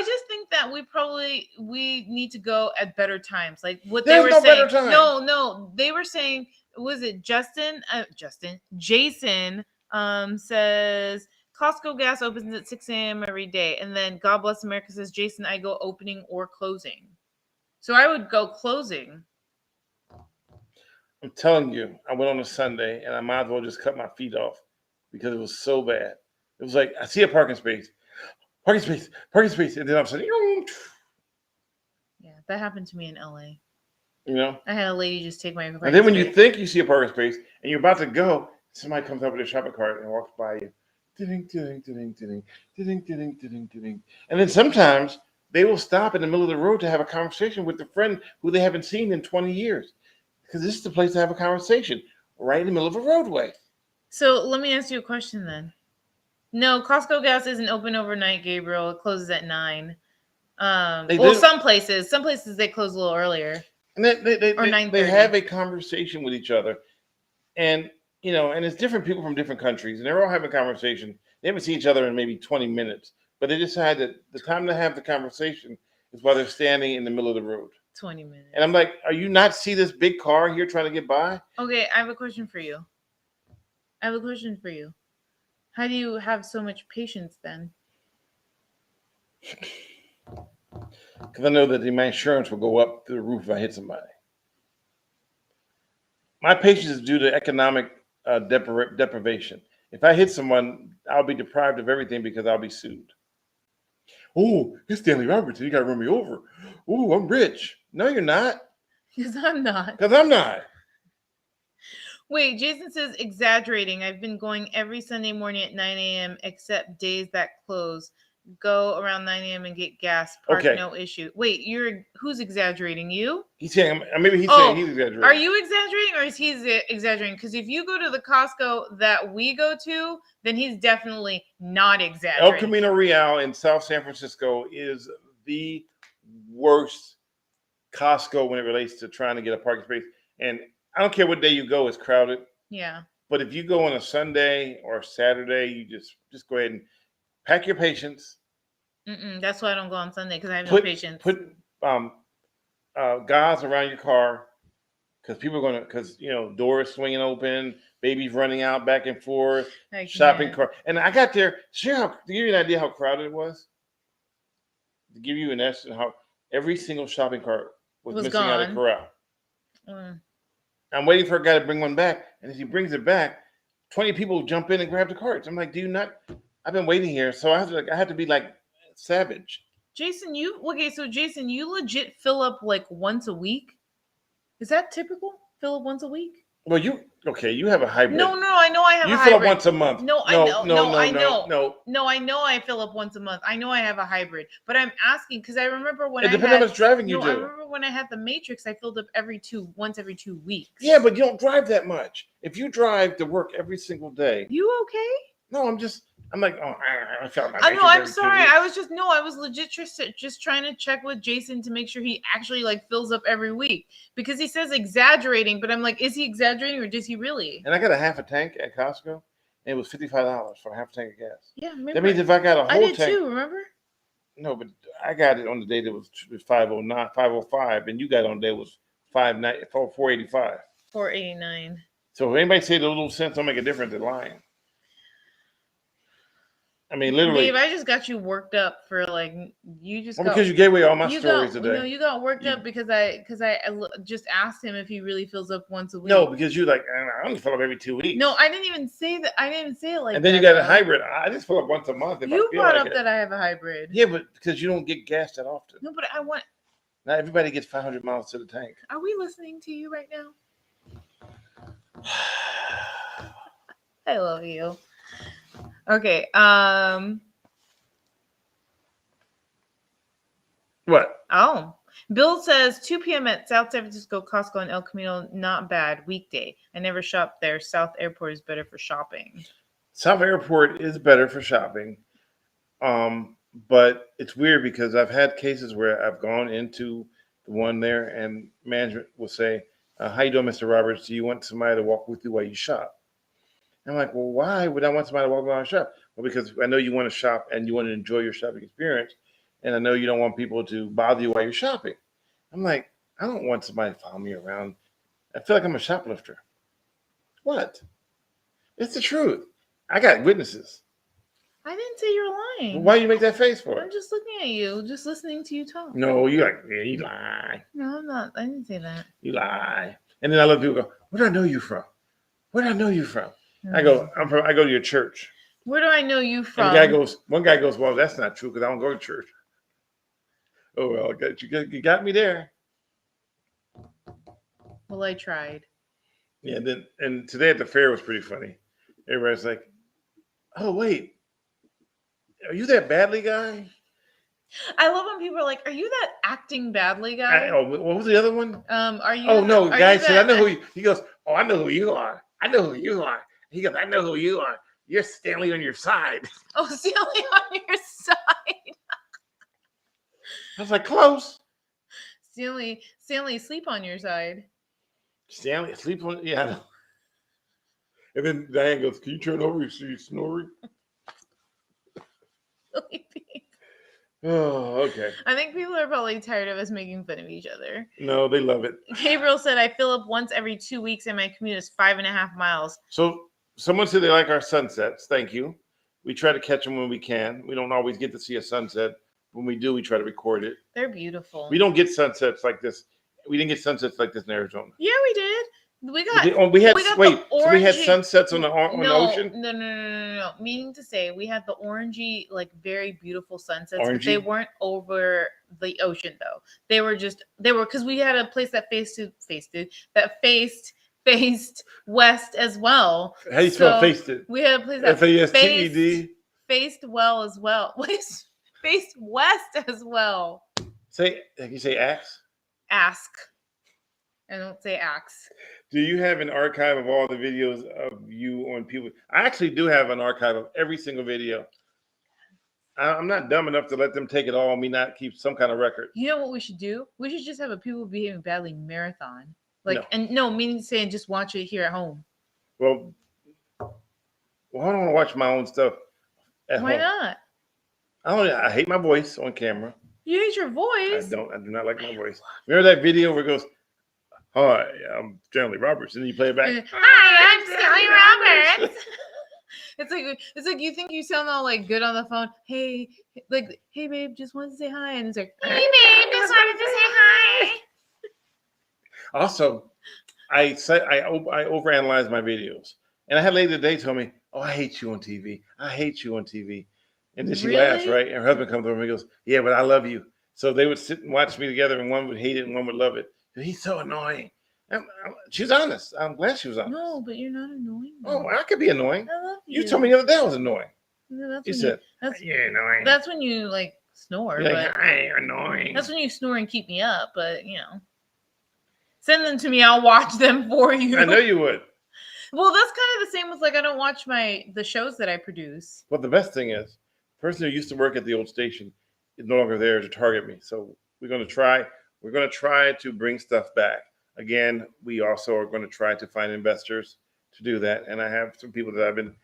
just think that we need to go at better times. Like what There's they were no saying. Better time. No, they were saying. Was it Jason says Costco gas opens at 6 a.m. every day, and then God Bless America says Jason, I go opening or closing. So I would go closing. I'm telling you, I went on a Sunday and I might as well just cut my feet off because it was so bad. It was like I see a parking space, and then I'm saying, yeah, that happened to me in LA. I had a lady just take my. And then when you think you see a parking space and you're about to go, somebody comes up with a shopping cart and walks by you. And then sometimes they will stop in the middle of the road to have a conversation with a friend who they haven't seen in 20 years. Because this is the place to have a conversation, right in the middle of a roadway. So let me ask you a question then. No, Costco gas isn't open overnight, Gabriel. It closes at 9. Some places they close a little earlier. And they have a conversation with each other. And, and it's different people from different countries. And they're all having a conversation. They haven't seen each other in maybe 20 minutes. But they decide that the time to have the conversation is while they're standing in the middle of the road. 20 minutes. And I'm like, are you not see this big car here trying to get by? Okay, I have a question for you. How do you have so much patience then? Because I know that my insurance will go up through the roof if I hit somebody. My patience is due to economic deprivation. If I hit someone, I'll be deprived of everything because I'll be sued. Oh, it's Stanley Roberts. You got to run me over. Oh, I'm rich. No, you're not. Because I'm not. Wait, Jason says exaggerating. I've been going every Sunday morning at 9 a.m. except days that close. Go around 9 a.m. and get gas. Park, no issue. Wait, who's exaggerating? You? He's saying maybe he's saying he's exaggerating. Are you exaggerating or is he exaggerating? Because if you go to the Costco that we go to, then he's definitely not exaggerating. El Camino Real in South San Francisco is the worst Costco when it relates to trying to get a parking space. And I don't care what day you go, it's crowded. Yeah. But if you go on a Sunday or Saturday, you just go ahead and pack your patience. That's why I don't go on Sunday because I have no Put patience. gauze around your car because people are gonna doors swinging open, babies running out back and forth, shopping cart. And I got there. To give you an idea how crowded it was. To give you an estimate how every single shopping cart was missing gone. out of corral. I'm waiting for a guy to bring one back, and as he brings it back, 20 people jump in and grab the carts. I'm like, do you not? I've been waiting here, so I have to be like savage. Jason, you legit fill up like once a week? Is that typical? Fill up once a week? Well, you have a hybrid. No, I know I have you a hybrid. You fill up once a month. No, I know. No, I know I fill up once a month. I know I have a hybrid. But I'm asking because I remember when it depends on how much driving you do. I remember when I had the Matrix, I filled up once every 2 weeks. Yeah, but you don't drive that much. If you drive to work every single day. You okay? No, I'm like, oh, I felt my I know, I'm sorry. I was legit just trying to check with Jason to make sure he actually like fills up every week because he says exaggerating, but I'm like, is he exaggerating or does he really? And I got a half a tank at Costco, and it was $55 for a half a tank of gas. Yeah, remember? That means if I got a whole tank. I did too, remember? No, but I got it on the day that was 509, 505, and you got it on the day it was 485. 489. So if anybody say the little cents don't make a difference, they're lying. I mean, literally. Dave, I just got you worked up for like you just. Because you gave away all my stories today. No, you got worked up because I just asked him if he really fills up once a week. No, because you like I only fill up every 2 weeks. No, I didn't even say that. I didn't even say it like that. And then you got a hybrid. I just fill up once a month. You brought up that I have a hybrid. Yeah, but because you don't get gas that often. No, but I want. Not everybody gets 500 miles to the tank. Are we listening to you right now? I love you. Okay. What? Oh, Bill says 2 p.m. at South San Francisco Costco in El Camino. Not bad. Weekday. I never shopped there. South Airport is better for shopping. South Airport is better for shopping. But it's weird because I've had cases where I've gone into the one there and management will say, how you doing, Mr. Roberts? Do you want somebody to walk with you while you shop? I'm like, well, why would I want somebody to walk while I shop? Well, because I know you want to shop and you want to enjoy your shopping experience. And I know you don't want people to bother you while you're shopping. I'm like, I don't want somebody to follow me around. I feel like I'm a shoplifter. What? It's the truth. I got witnesses. I didn't say you're lying. Well, why do you make that face for? I'm just looking at you, just listening to you talk. No, you lie. No, I'm not. I didn't say that. You lie. And then I let people go, where do I know you from? Where do I know you from? Mm-hmm. I go to your church. Where do I know you from? And one guy goes, well, that's not true because I don't go to church. Oh, well, you got me there. Well, I tried. Yeah, and today at the fair was pretty funny. Everybody's like, oh, wait, are you that badly guy? I love when people are like, are you that acting badly guy? What was the other one? Are you? Oh, no, guy said, I know who you, he goes, oh, I know who you are. I know who you are. He goes, I know who you are. You're Stanley on your side. Oh, Stanley on your side. I was like, close. Stanley, sleep on your side. Stanley, sleep on, yeah. And then Diane goes, can you turn over so you're snoring? Oh, okay. I think people are probably tired of us making fun of each other. No, they love it. Gabriel said, I fill up once every 2 weeks and my commute is 5.5 miles. So someone said they like our sunsets. Thank you. We try to catch them when we can. We don't always get to see a sunset. When we do, we try to record it. They're beautiful. We don't get sunsets like this. We didn't get sunsets like this in Arizona. Yeah, we did. We had sunsets on the ocean? No. Meaning to say, we had the orangey, like very beautiful sunsets, Orangey? but they weren't over the ocean though. They were because we had a place that faced west as well. How do you spell faced it? We had a place that FASTED? faced well as well. Faced west as well. You say axe? Ask. I don't say axe. Do you have an archive of all the videos of you on people? I actually do have an archive of every single video. I'm not dumb enough to let them take it all, me not keep some kind of record. You know what we should do? We should just have a people behaving badly marathon. Like, No. and no, meaning saying just watch it here at home. Well, I don't want to watch my own stuff at Why home. not? I hate my voice on camera. You hate your voice. I do not like my voice. Remember that video where it goes, "Hi, I'm Stanley Roberts," and then you play it back. Hi, I'm Stanley Roberts. It's like you think you sound all like good on the phone. Hey, like, hey babe, just wanted to say hi, and it's like, hey babe, just wanted to say hi. Also, I overanalyze my videos, and I had a lady today tell me, "Oh, I hate you on TV. I hate you on TV," and then she laughs, Really? right? And her husband comes over and he goes, "Yeah, but I love you." So they would sit and watch me together, and one would hate it and one would love it. He's so annoying. She's honest. I'm glad she was honest. No, but you're not annoying. Oh, I could be annoying. I love you. You told me the other day I was annoying. No, that's You when said, that's, "You're annoying." that's when you like snore. You're like, But "You're annoying." that's when you snore and keep me up. But send them to me. I'll watch them for you. I know you would. Well, that's kind of the same with like I don't watch the shows that I produce. But the best thing is, the person who used to work at the old station is no longer there to target me. So we're going to try to bring stuff back. Again, we also are going to try to find investors to do that. And I have some people that I've been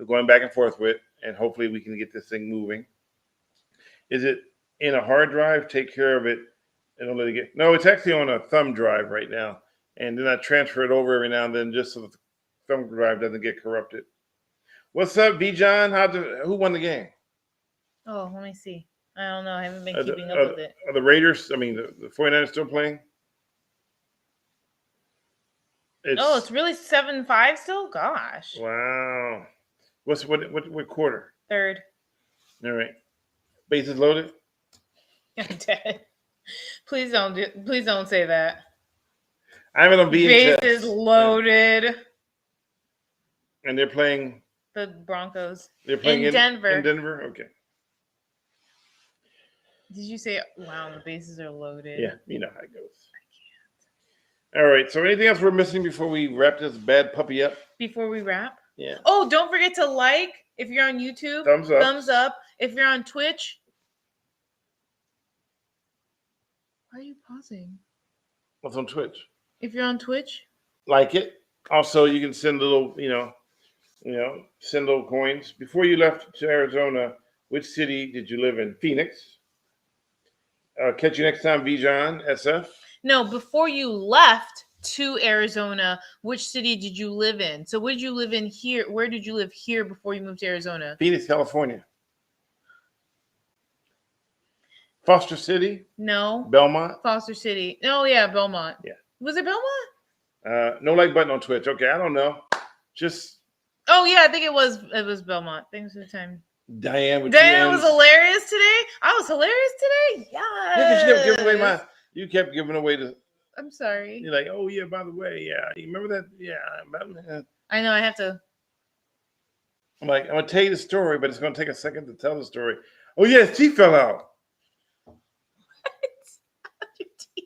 going back and forth with, and hopefully we can get this thing moving. Is it in a hard drive? Take care of it and don't let it get. No, it's actually on a thumb drive right now. And then I transfer it over every now and then just so the thumb drive doesn't get corrupted. What's up, V John? Who won the game? Oh, let me see. I don't know. I haven't been keeping up with it. Are the Raiders, the 49ers still playing? It's really 7-5 still? Gosh. Wow. What quarter? Third. All right. Bases loaded? I'm dead. Please don't say that. I have it on VHS. Bases loaded. And they're playing The Broncos. They're playing in Denver. In Denver? Okay. Did you say, wow, the bases are loaded? Yeah, you know how it goes. All right. So anything else we're missing before we wrap this bad puppy up? Before we wrap? Yeah. Oh, don't forget to like if you're on YouTube. Thumbs up. Thumbs up. If you're on Twitch. Why are you pausing? What's on Twitch? If you're on Twitch. Like it. Also, you can send little, send little coins. Before you left to Arizona, which city did you live in? Phoenix. Catch you next time, Bijan SF. No, before you left to Arizona, which city did you live in? So what did you live in here? Where did you live here before you moved to Arizona? Phoenix, California. Foster City? No. Belmont? Foster City. Oh, yeah, Belmont. Yeah. Was it Belmont? No like button on Twitch. Okay, I don't know. Just. Oh, yeah, I think it was Belmont. Thanks for the time. Diane with Diane was hilarious today. I was hilarious today. Yes. You kept giving away the. I'm sorry. You're like, oh yeah, by the way, yeah, you remember that? Yeah, I know. I have to. I'm like, I'm gonna tell you the story, but it's gonna take a second to tell the story. Oh yeah, his teeth fell out. Your teeth.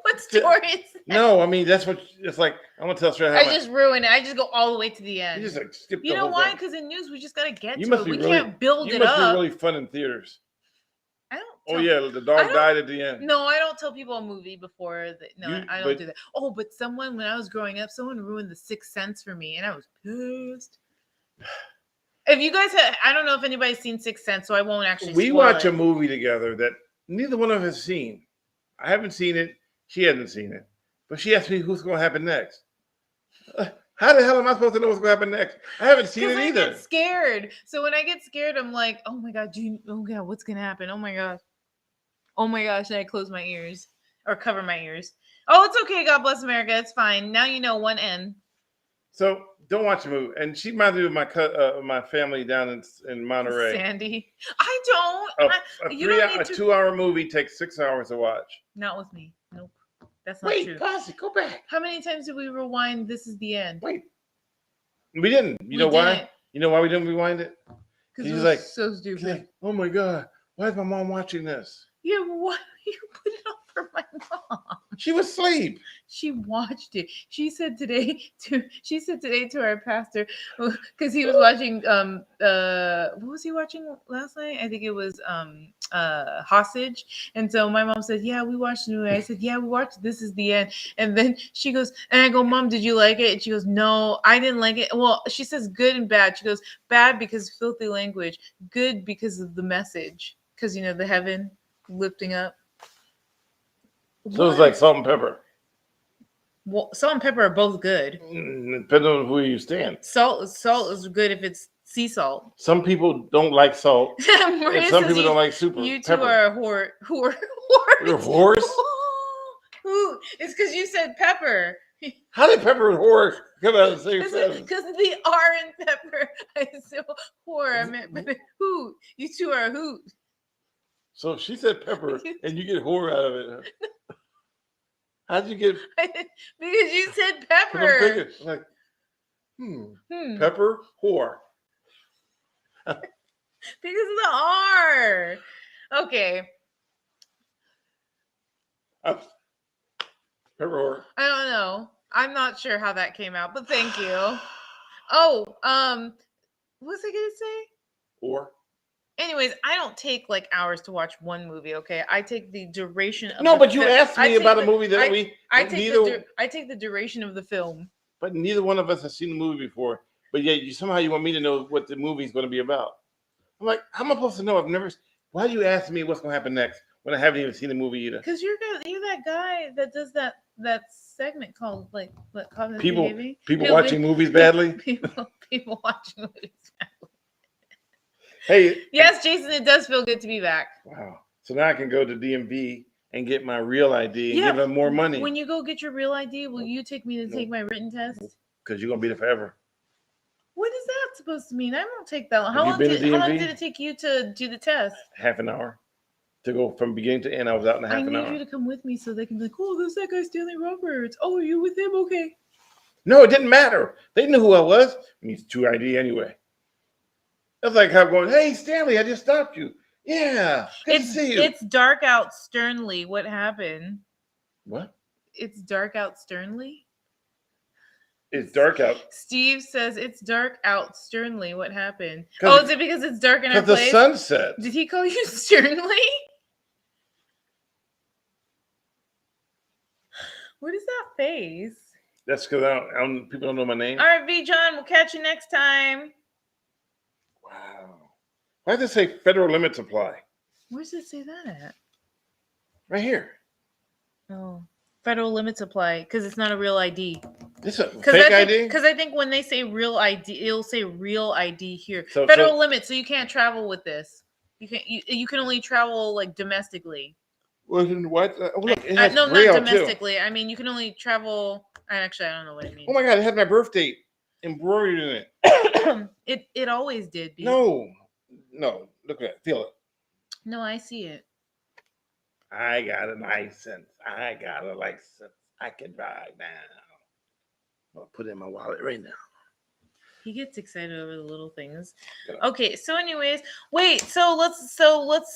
What story is that? No, I mean that's what it's like. I'm gonna tell a story. I just ruined it. I just go all the way to the end. You just like skip. You know why? Because in news we just gotta get to it. We can't build it up. You must be really fun in theaters. I don't. Oh yeah, the dog died at the end. No, I don't tell people a movie before. I don't do that. Oh, but when I was growing up, someone ruined The Sixth Sense for me, and I was pissed. If you guys I don't know if anybody's seen Sixth Sense, so I won't actually. We watch a movie together that neither one of us has seen. I haven't seen it. She hasn't seen it, but she asked me who's going to happen next. How the hell am I supposed to know what's going to happen next? I haven't seen it either. I get scared. So when I get scared, I'm like, oh my god, what's going to happen? Oh my gosh. Oh my gosh, and I close my ears or cover my ears. Oh, it's okay. God bless America. It's fine. Now you know one end. So don't watch the movie. And she reminds me of my family down in Monterey. Sandy. I don't. A 2-hour movie takes 6 hours to watch. Not with me. Nope. That's not true. Wait, pause it. Go back. How many times did we rewind? This is the end. Wait. We didn't. You know why? You know why we didn't rewind it? Because it was like so stupid. Like, oh my god, why is my mom watching this? Yeah, why you put it on for my mom. She was asleep. She watched it. She said today to our pastor, because he was watching what was he watching last night? I think it was Hostage. And so my mom said, yeah, we watched the movie. I said, yeah, we watched This Is the End. And then she goes, and I go, Mom, did you like it? And she goes, no, I didn't like it. Well, she says good and bad. She goes, bad because filthy language, good because of the message, because the heaven lifting up. So it's like salt and pepper. Well, salt and pepper are both good. Depending on who you stand. Salt is good if it's sea salt. Some people don't like salt. And some people don't like super You two pepper. are whore. You're a horse? Who? It's because you said pepper. How did pepper and whore come out of the same sentence? Because of the R in pepper. I said whore. I meant hoot. You two are a hoot. So she said pepper, and you get whore out of it. How'd you get? Because you said pepper. I'm thinking, like, pepper, whore. Because of the R. Okay. Pepper, whore. I don't know. I'm not sure how that came out, but thank you. Oh, what was I gonna say? Whore. Anyways, I don't take like hours to watch one movie. Okay, I take the duration of. No, but you asked me about a movie that I take the duration of the film. But neither one of us has seen the movie before. But yet, somehow you want me to know what the movie is going to be about. I'm like, how am I supposed to know? I've never. Why do you ask me what's going to happen next when I haven't even seen the movie either? Because you're that guy that does that segment called like what cognitive people behavior? People watching movies badly. People watching movies badly. Hey. Yes, Jason, it does feel good to be back. Wow. So now I can go to DMV and get my real ID and give them more money. When you go get your real ID, will you take me to take my written test? Because you're going to be there forever. What is that supposed to mean? I won't take that long. How long did it take you to do the test? Half an hour. To go from beginning to end, I was out in half an hour. I need you to come with me so they can be like, oh, there's that guy Stanley Roberts. Oh, are you with him? Okay. No, it didn't matter. They knew who I was. I need 2 ID anyway. That's like how I'm going, hey, Stanley, I just stopped you. Yeah, good to see you. It's dark out sternly. What happened? What? It's dark out sternly? It's dark out. Steve says it's dark out sternly. What happened? Oh, is it because it's dark in our place? Because the sun set. Did he call you sternly? What is that face? That's because people don't know my name. All right, V. John, we'll catch you next time. Wow. Why does it say federal limits apply? Where does it say that at? Right here. Oh, federal limits apply because it's not a real ID. This is a fake ID? Because I think when they say real ID, it'll say real ID here. So, federal limits, so you can't travel with this. You can only travel like domestically. Well, what? Look, it no, has not Braille, domestically. too. I mean, you can only travel. Actually, I don't know what it means. Oh my God! It had my birth date embroidered in it. It always did. No. Look at it. Feel it. No, I see it. I got a license. I can drive now. I'll put it in my wallet right now. He gets excited over the little things. Yeah. Okay, so anyways, wait. So let's.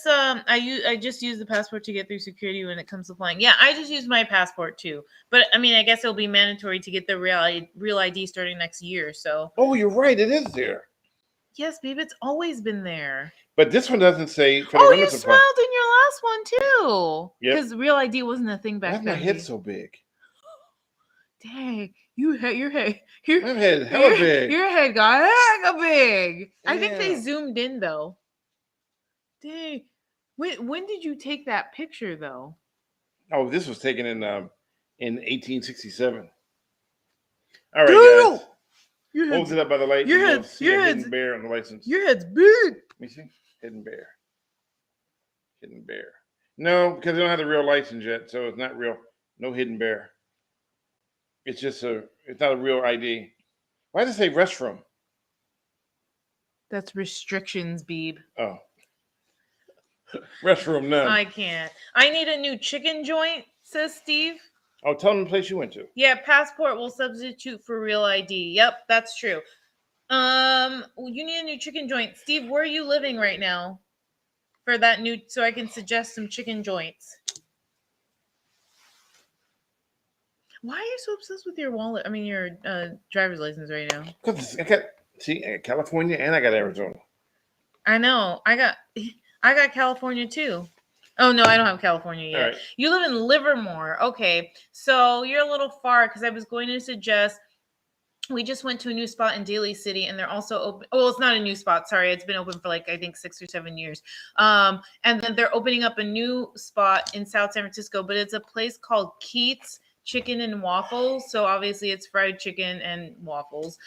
I just use the passport to get through security when it comes to flying. Yeah, I just use my passport too. But I mean, I guess it'll be mandatory to get the real ID starting next year. So. Oh, you're right. It is there. Yes, babe. It's always been there. But this one doesn't say. Oh, you smiled in your last one too. Yeah. Because real ID wasn't a thing back then. Why is my head so big? Dang, your head hella big. Your head got hella big. Yeah. I think they zoomed in though. Dang, when did you take that picture though? Oh, this was taken in 1867. All right, guys. Holds it up by the light. Your head's hidden bear on the license. Your head's big. Let me see. Hidden bear. No, because they don't have the real license yet, so it's not real. No hidden bear. It's just it's not a real ID. Why does it say restroom? That's restrictions, Beeb. Oh. Restroom, none. I can't. I need a new chicken joint, says Steve. Oh, tell them the place you went to. Yeah, passport will substitute for real ID. Yep, that's true. You need a new chicken joint. Steve, where are you living right now? For that new, so I can suggest some chicken joints. Why are you so obsessed with your wallet? I mean, your driver's license right now. Because I got California and I got Arizona. I know. I got California too. Oh no, I don't have California yet. All right. You live in Livermore. Okay. So you're a little far because I was going to suggest we just went to a new spot in Daly City and they're also open. Oh, it's not a new spot. Sorry. It's been open for like, I think 6 or 7 years. And then they're opening up a new spot in South San Francisco, but it's a place called Keats Chicken and Waffles. So obviously it's fried chicken and waffles.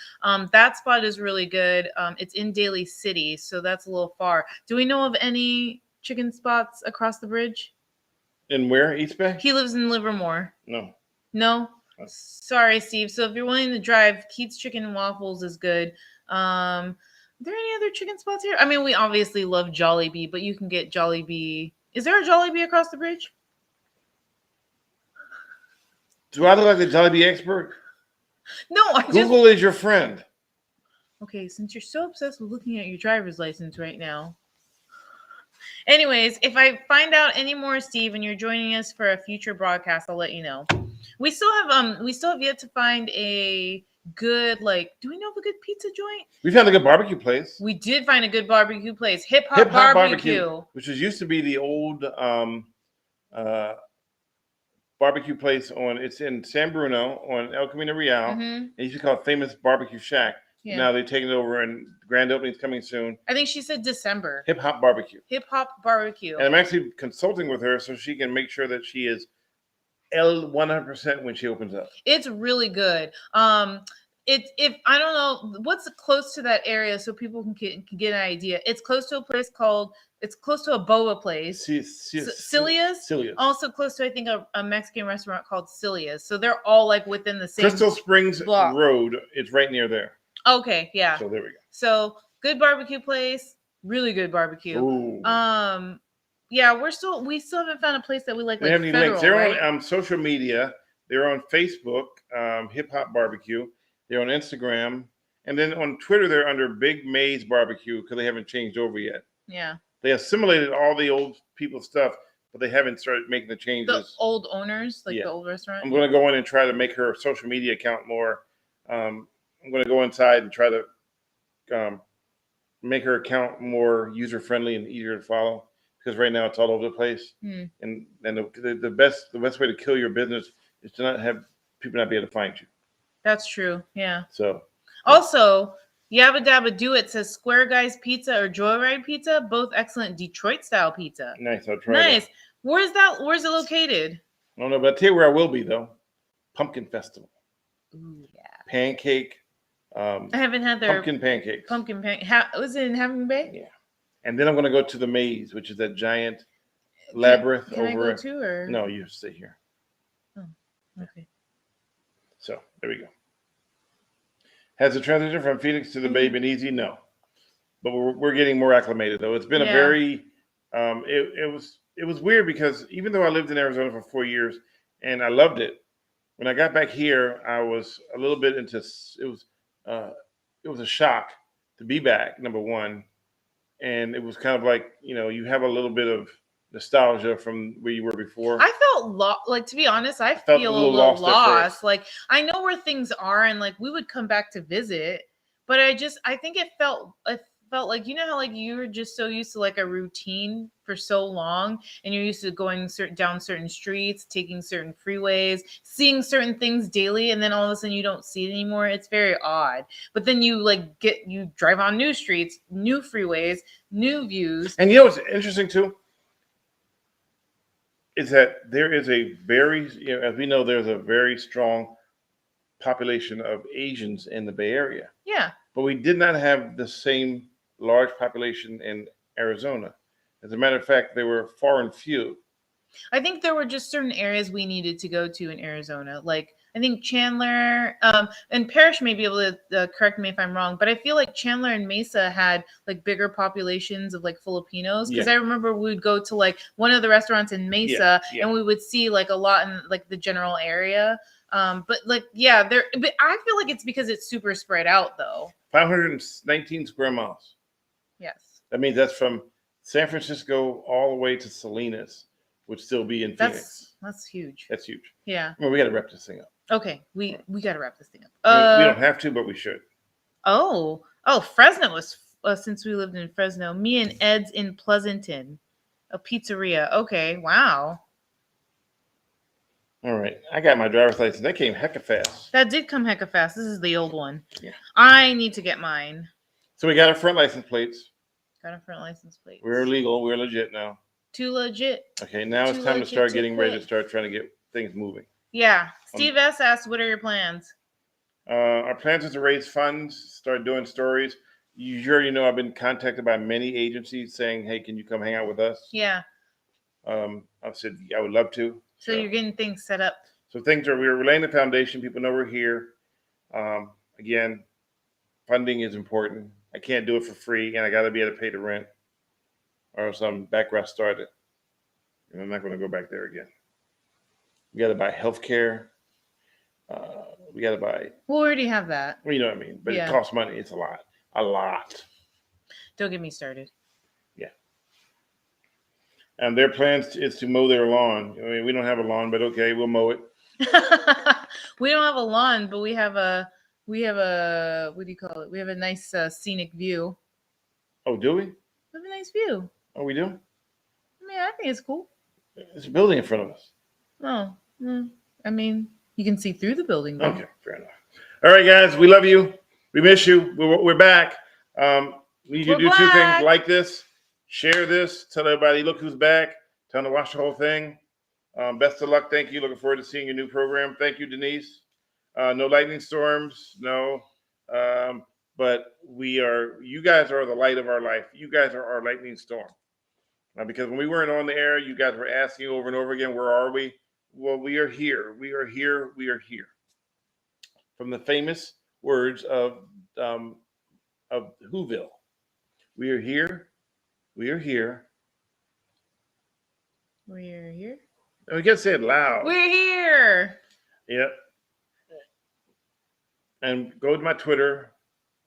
That spot is really good. It's in Daly City. So that's a little far. Do we know of any chicken spots across the bridge? And where? East Bay? He lives in Livermore. No. No? Sorry, Steve. So if you're willing to drive, Keats Chicken and Waffles is good. Are there any other chicken spots here? I mean, we obviously love Jollibee, but you can get Jollibee. Is there a Jollibee across the bridge? Do I look like the Jollibee expert? No, Google is your friend. Okay, since you're so obsessed with looking at your driver's license right now. Anyways, if I find out any more, Steve, and you're joining us for a future broadcast, I'll let you know. We still have yet to find a good, like, do we know of a good pizza joint? We found a good barbecue place. We did find a good barbecue place. Hip Hop Barbecue. Which used to be the old barbecue place it's in San Bruno on El Camino Real. Mm-hmm. It used to be called Famous Barbecue Shack. Yeah. Now they've taken it over and grand opening's coming soon. I think she said December. Hip Hop Barbecue. Hip Hop Barbecue. And I'm actually consulting with her so she can make sure that she is L100% when she opens up. It's really good. If I don't know what's close to that area so people can get an idea. It's close to a place it's close to a boba place. Cilia's? Also close to, I think, a Mexican restaurant called Cilia's. So they're all like within the same Crystal Springs block. Road. It's right near there. Okay, yeah. So there we go. So good barbecue place, really good barbecue. Ooh. Yeah, we still haven't found a place that we like. They have any links. They're right? on social media. They're on Facebook, Hip Hop Barbecue. They're on Instagram, and then on Twitter they're under Big Maze Barbecue because they haven't changed over yet. Yeah. They assimilated all the old people's stuff, but they haven't started making the changes. The old owners, like the old restaurant. I'm going to go in and try to make her social media account more. I'm going to go inside and try to make her account more user friendly and easier to follow. Because right now it's all over the place, and the best way to kill your business is to not have people not be able to find you. That's true. Yeah. So also, Yabba Dabba Do It says Square Guys Pizza or Joyride Pizza, both excellent Detroit style pizza. Nice. I'll try. Nice. That. Where's it located? I don't know, but I'll tell you where I will be though. Pumpkin Festival. Ooh, yeah. Pancake. I haven't had their pumpkin pancakes. Was it in Having Bay? Yeah. And then I'm going to go to the Maze, which is that giant labyrinth can over. I go too, or? No, you stay here. Oh, okay. So there we go. Has the transition from Phoenix to the Bay been easy? No, but we're getting more acclimated though. It's been a very it was weird because even though I lived in Arizona for 4 years and I loved it, when I got back here, I was a little bit into it was a shock to be back. Number one. And it was kind of like, you have a little bit of nostalgia from where you were before. I felt to be honest, I feel a little lost. Like, I know where things are and like we would come back to visit, but I think it felt like, you know how like you were just so used to like a routine for so long and you're used to going down certain streets, taking certain freeways, seeing certain things daily, and then all of a sudden you don't see it anymore. It's very odd. But then you drive on new streets, new freeways, new views. And what's interesting too is that there is a very, as we know, there's a very strong population of Asians in the Bay Area. Yeah. But we did not have the same large population in Arizona. As a matter of fact, they were far and few. I think there were just certain areas we needed to go to in Arizona. Like, I think Chandler and Parrish may be able to correct me if I'm wrong, but I feel like Chandler and Mesa had like bigger populations of like Filipinos. Because I remember we would go to like one of the restaurants in Mesa and we would see like a lot in like the general area. But I feel like it's because it's super spread out though. 519 square miles. Yes. That means that's from San Francisco all the way to Salinas, would still be in Phoenix. That's huge. That's huge. Yeah. Well, we got to wrap this thing up. Okay, we got to wrap this thing up. We don't have to, but we should. Oh, Fresno was since we lived in Fresno. Me and Ed's in Pleasanton, a pizzeria. Okay, wow. All right. I got my driver's license. That came hecka fast. That did come hecka fast. This is the old one. Yeah. I need to get mine. So we got our front license plates. Got a front license plate. We're legal. We're legit now. Too legit. Okay, now it's Too time to legit start to getting ready quit. to start trying to get things moving. Yeah. Steve S. asked, what are your plans? Our plans is to raise funds, start doing stories. You already know I've been contacted by many agencies saying, hey, can you come hang out with us? Yeah. I've said, I would love to. So you're getting things set up. So we're laying the foundation. People know we're here. Again, funding is important. I can't do it for free, and I got to be able to pay the rent, or else I'm back where I started. And I'm not going to go back there again. We got to buy healthcare. We got to buy. We'll already have that. Well, you know what I mean. But Yeah. It costs money. It's a lot. Don't get me started. Yeah. And their plans is to mow their lawn. I mean, we don't have a lawn, but okay, we'll mow it. We don't have a lawn, but we have a what do you call it? We have a nice scenic view. Oh, do we? We have a nice view. Oh, we do? I mean, I think it's cool. There's a building in front of us. Oh, I mean, you can see through the building. Though. Okay, fair enough. All right, guys, we love you. We miss you. We're back. We need you to do two things: like this, share this, tell everybody, look who's back. Tell them to watch the whole thing. Best of luck. Thank you. Looking forward to seeing your new program. Thank you, Denise. No lightning storms, no. But you guys are the light of our life. You guys are our lightning storm. Because when we weren't on the air, you guys were asking over and over again, where are we? Well, we are here. We are here. We are here. From the famous words of Whoville. We are here. We are here. We're here. And we got to say it loud. We're here. Yep. And go to my Twitter,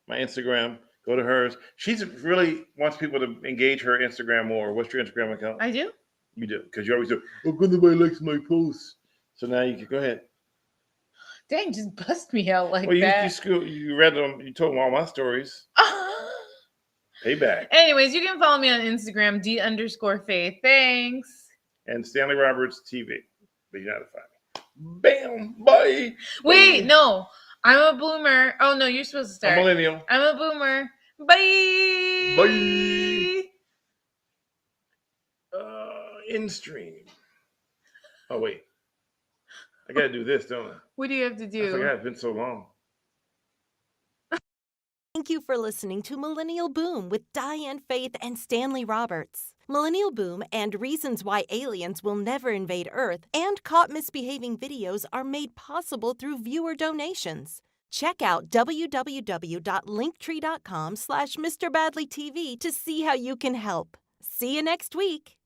my Instagram. Go to hers. She really wants people to engage her Instagram more. What's your Instagram account? I do. You do, because you always do. Oh, good, nobody likes my posts. So now you can go ahead. Dang, just bust me out like Well, that. You read them. You told them all my stories. Payback. Anyways, you can follow me on Instagram, D_Faith. Thanks. And Stanley Roberts TV. But you know how to find me. Bam. Bye. Wait, no. I'm a boomer. Oh, no, you're supposed to start. I'm millennial. I'm a boomer. Bye. Bye. In stream. Oh, wait. I got to do this, don't I? What do you have to do? I forgot. It's been so long. Thank you for listening to Millennial Boom with Diane Faith and Stanley Roberts. Millennial Boom and Reasons Why Aliens Will Never Invade Earth and Caught Misbehaving videos are made possible through viewer donations. Check out www.linktree.com/MrBadleyTV to see how you can help. See you next week.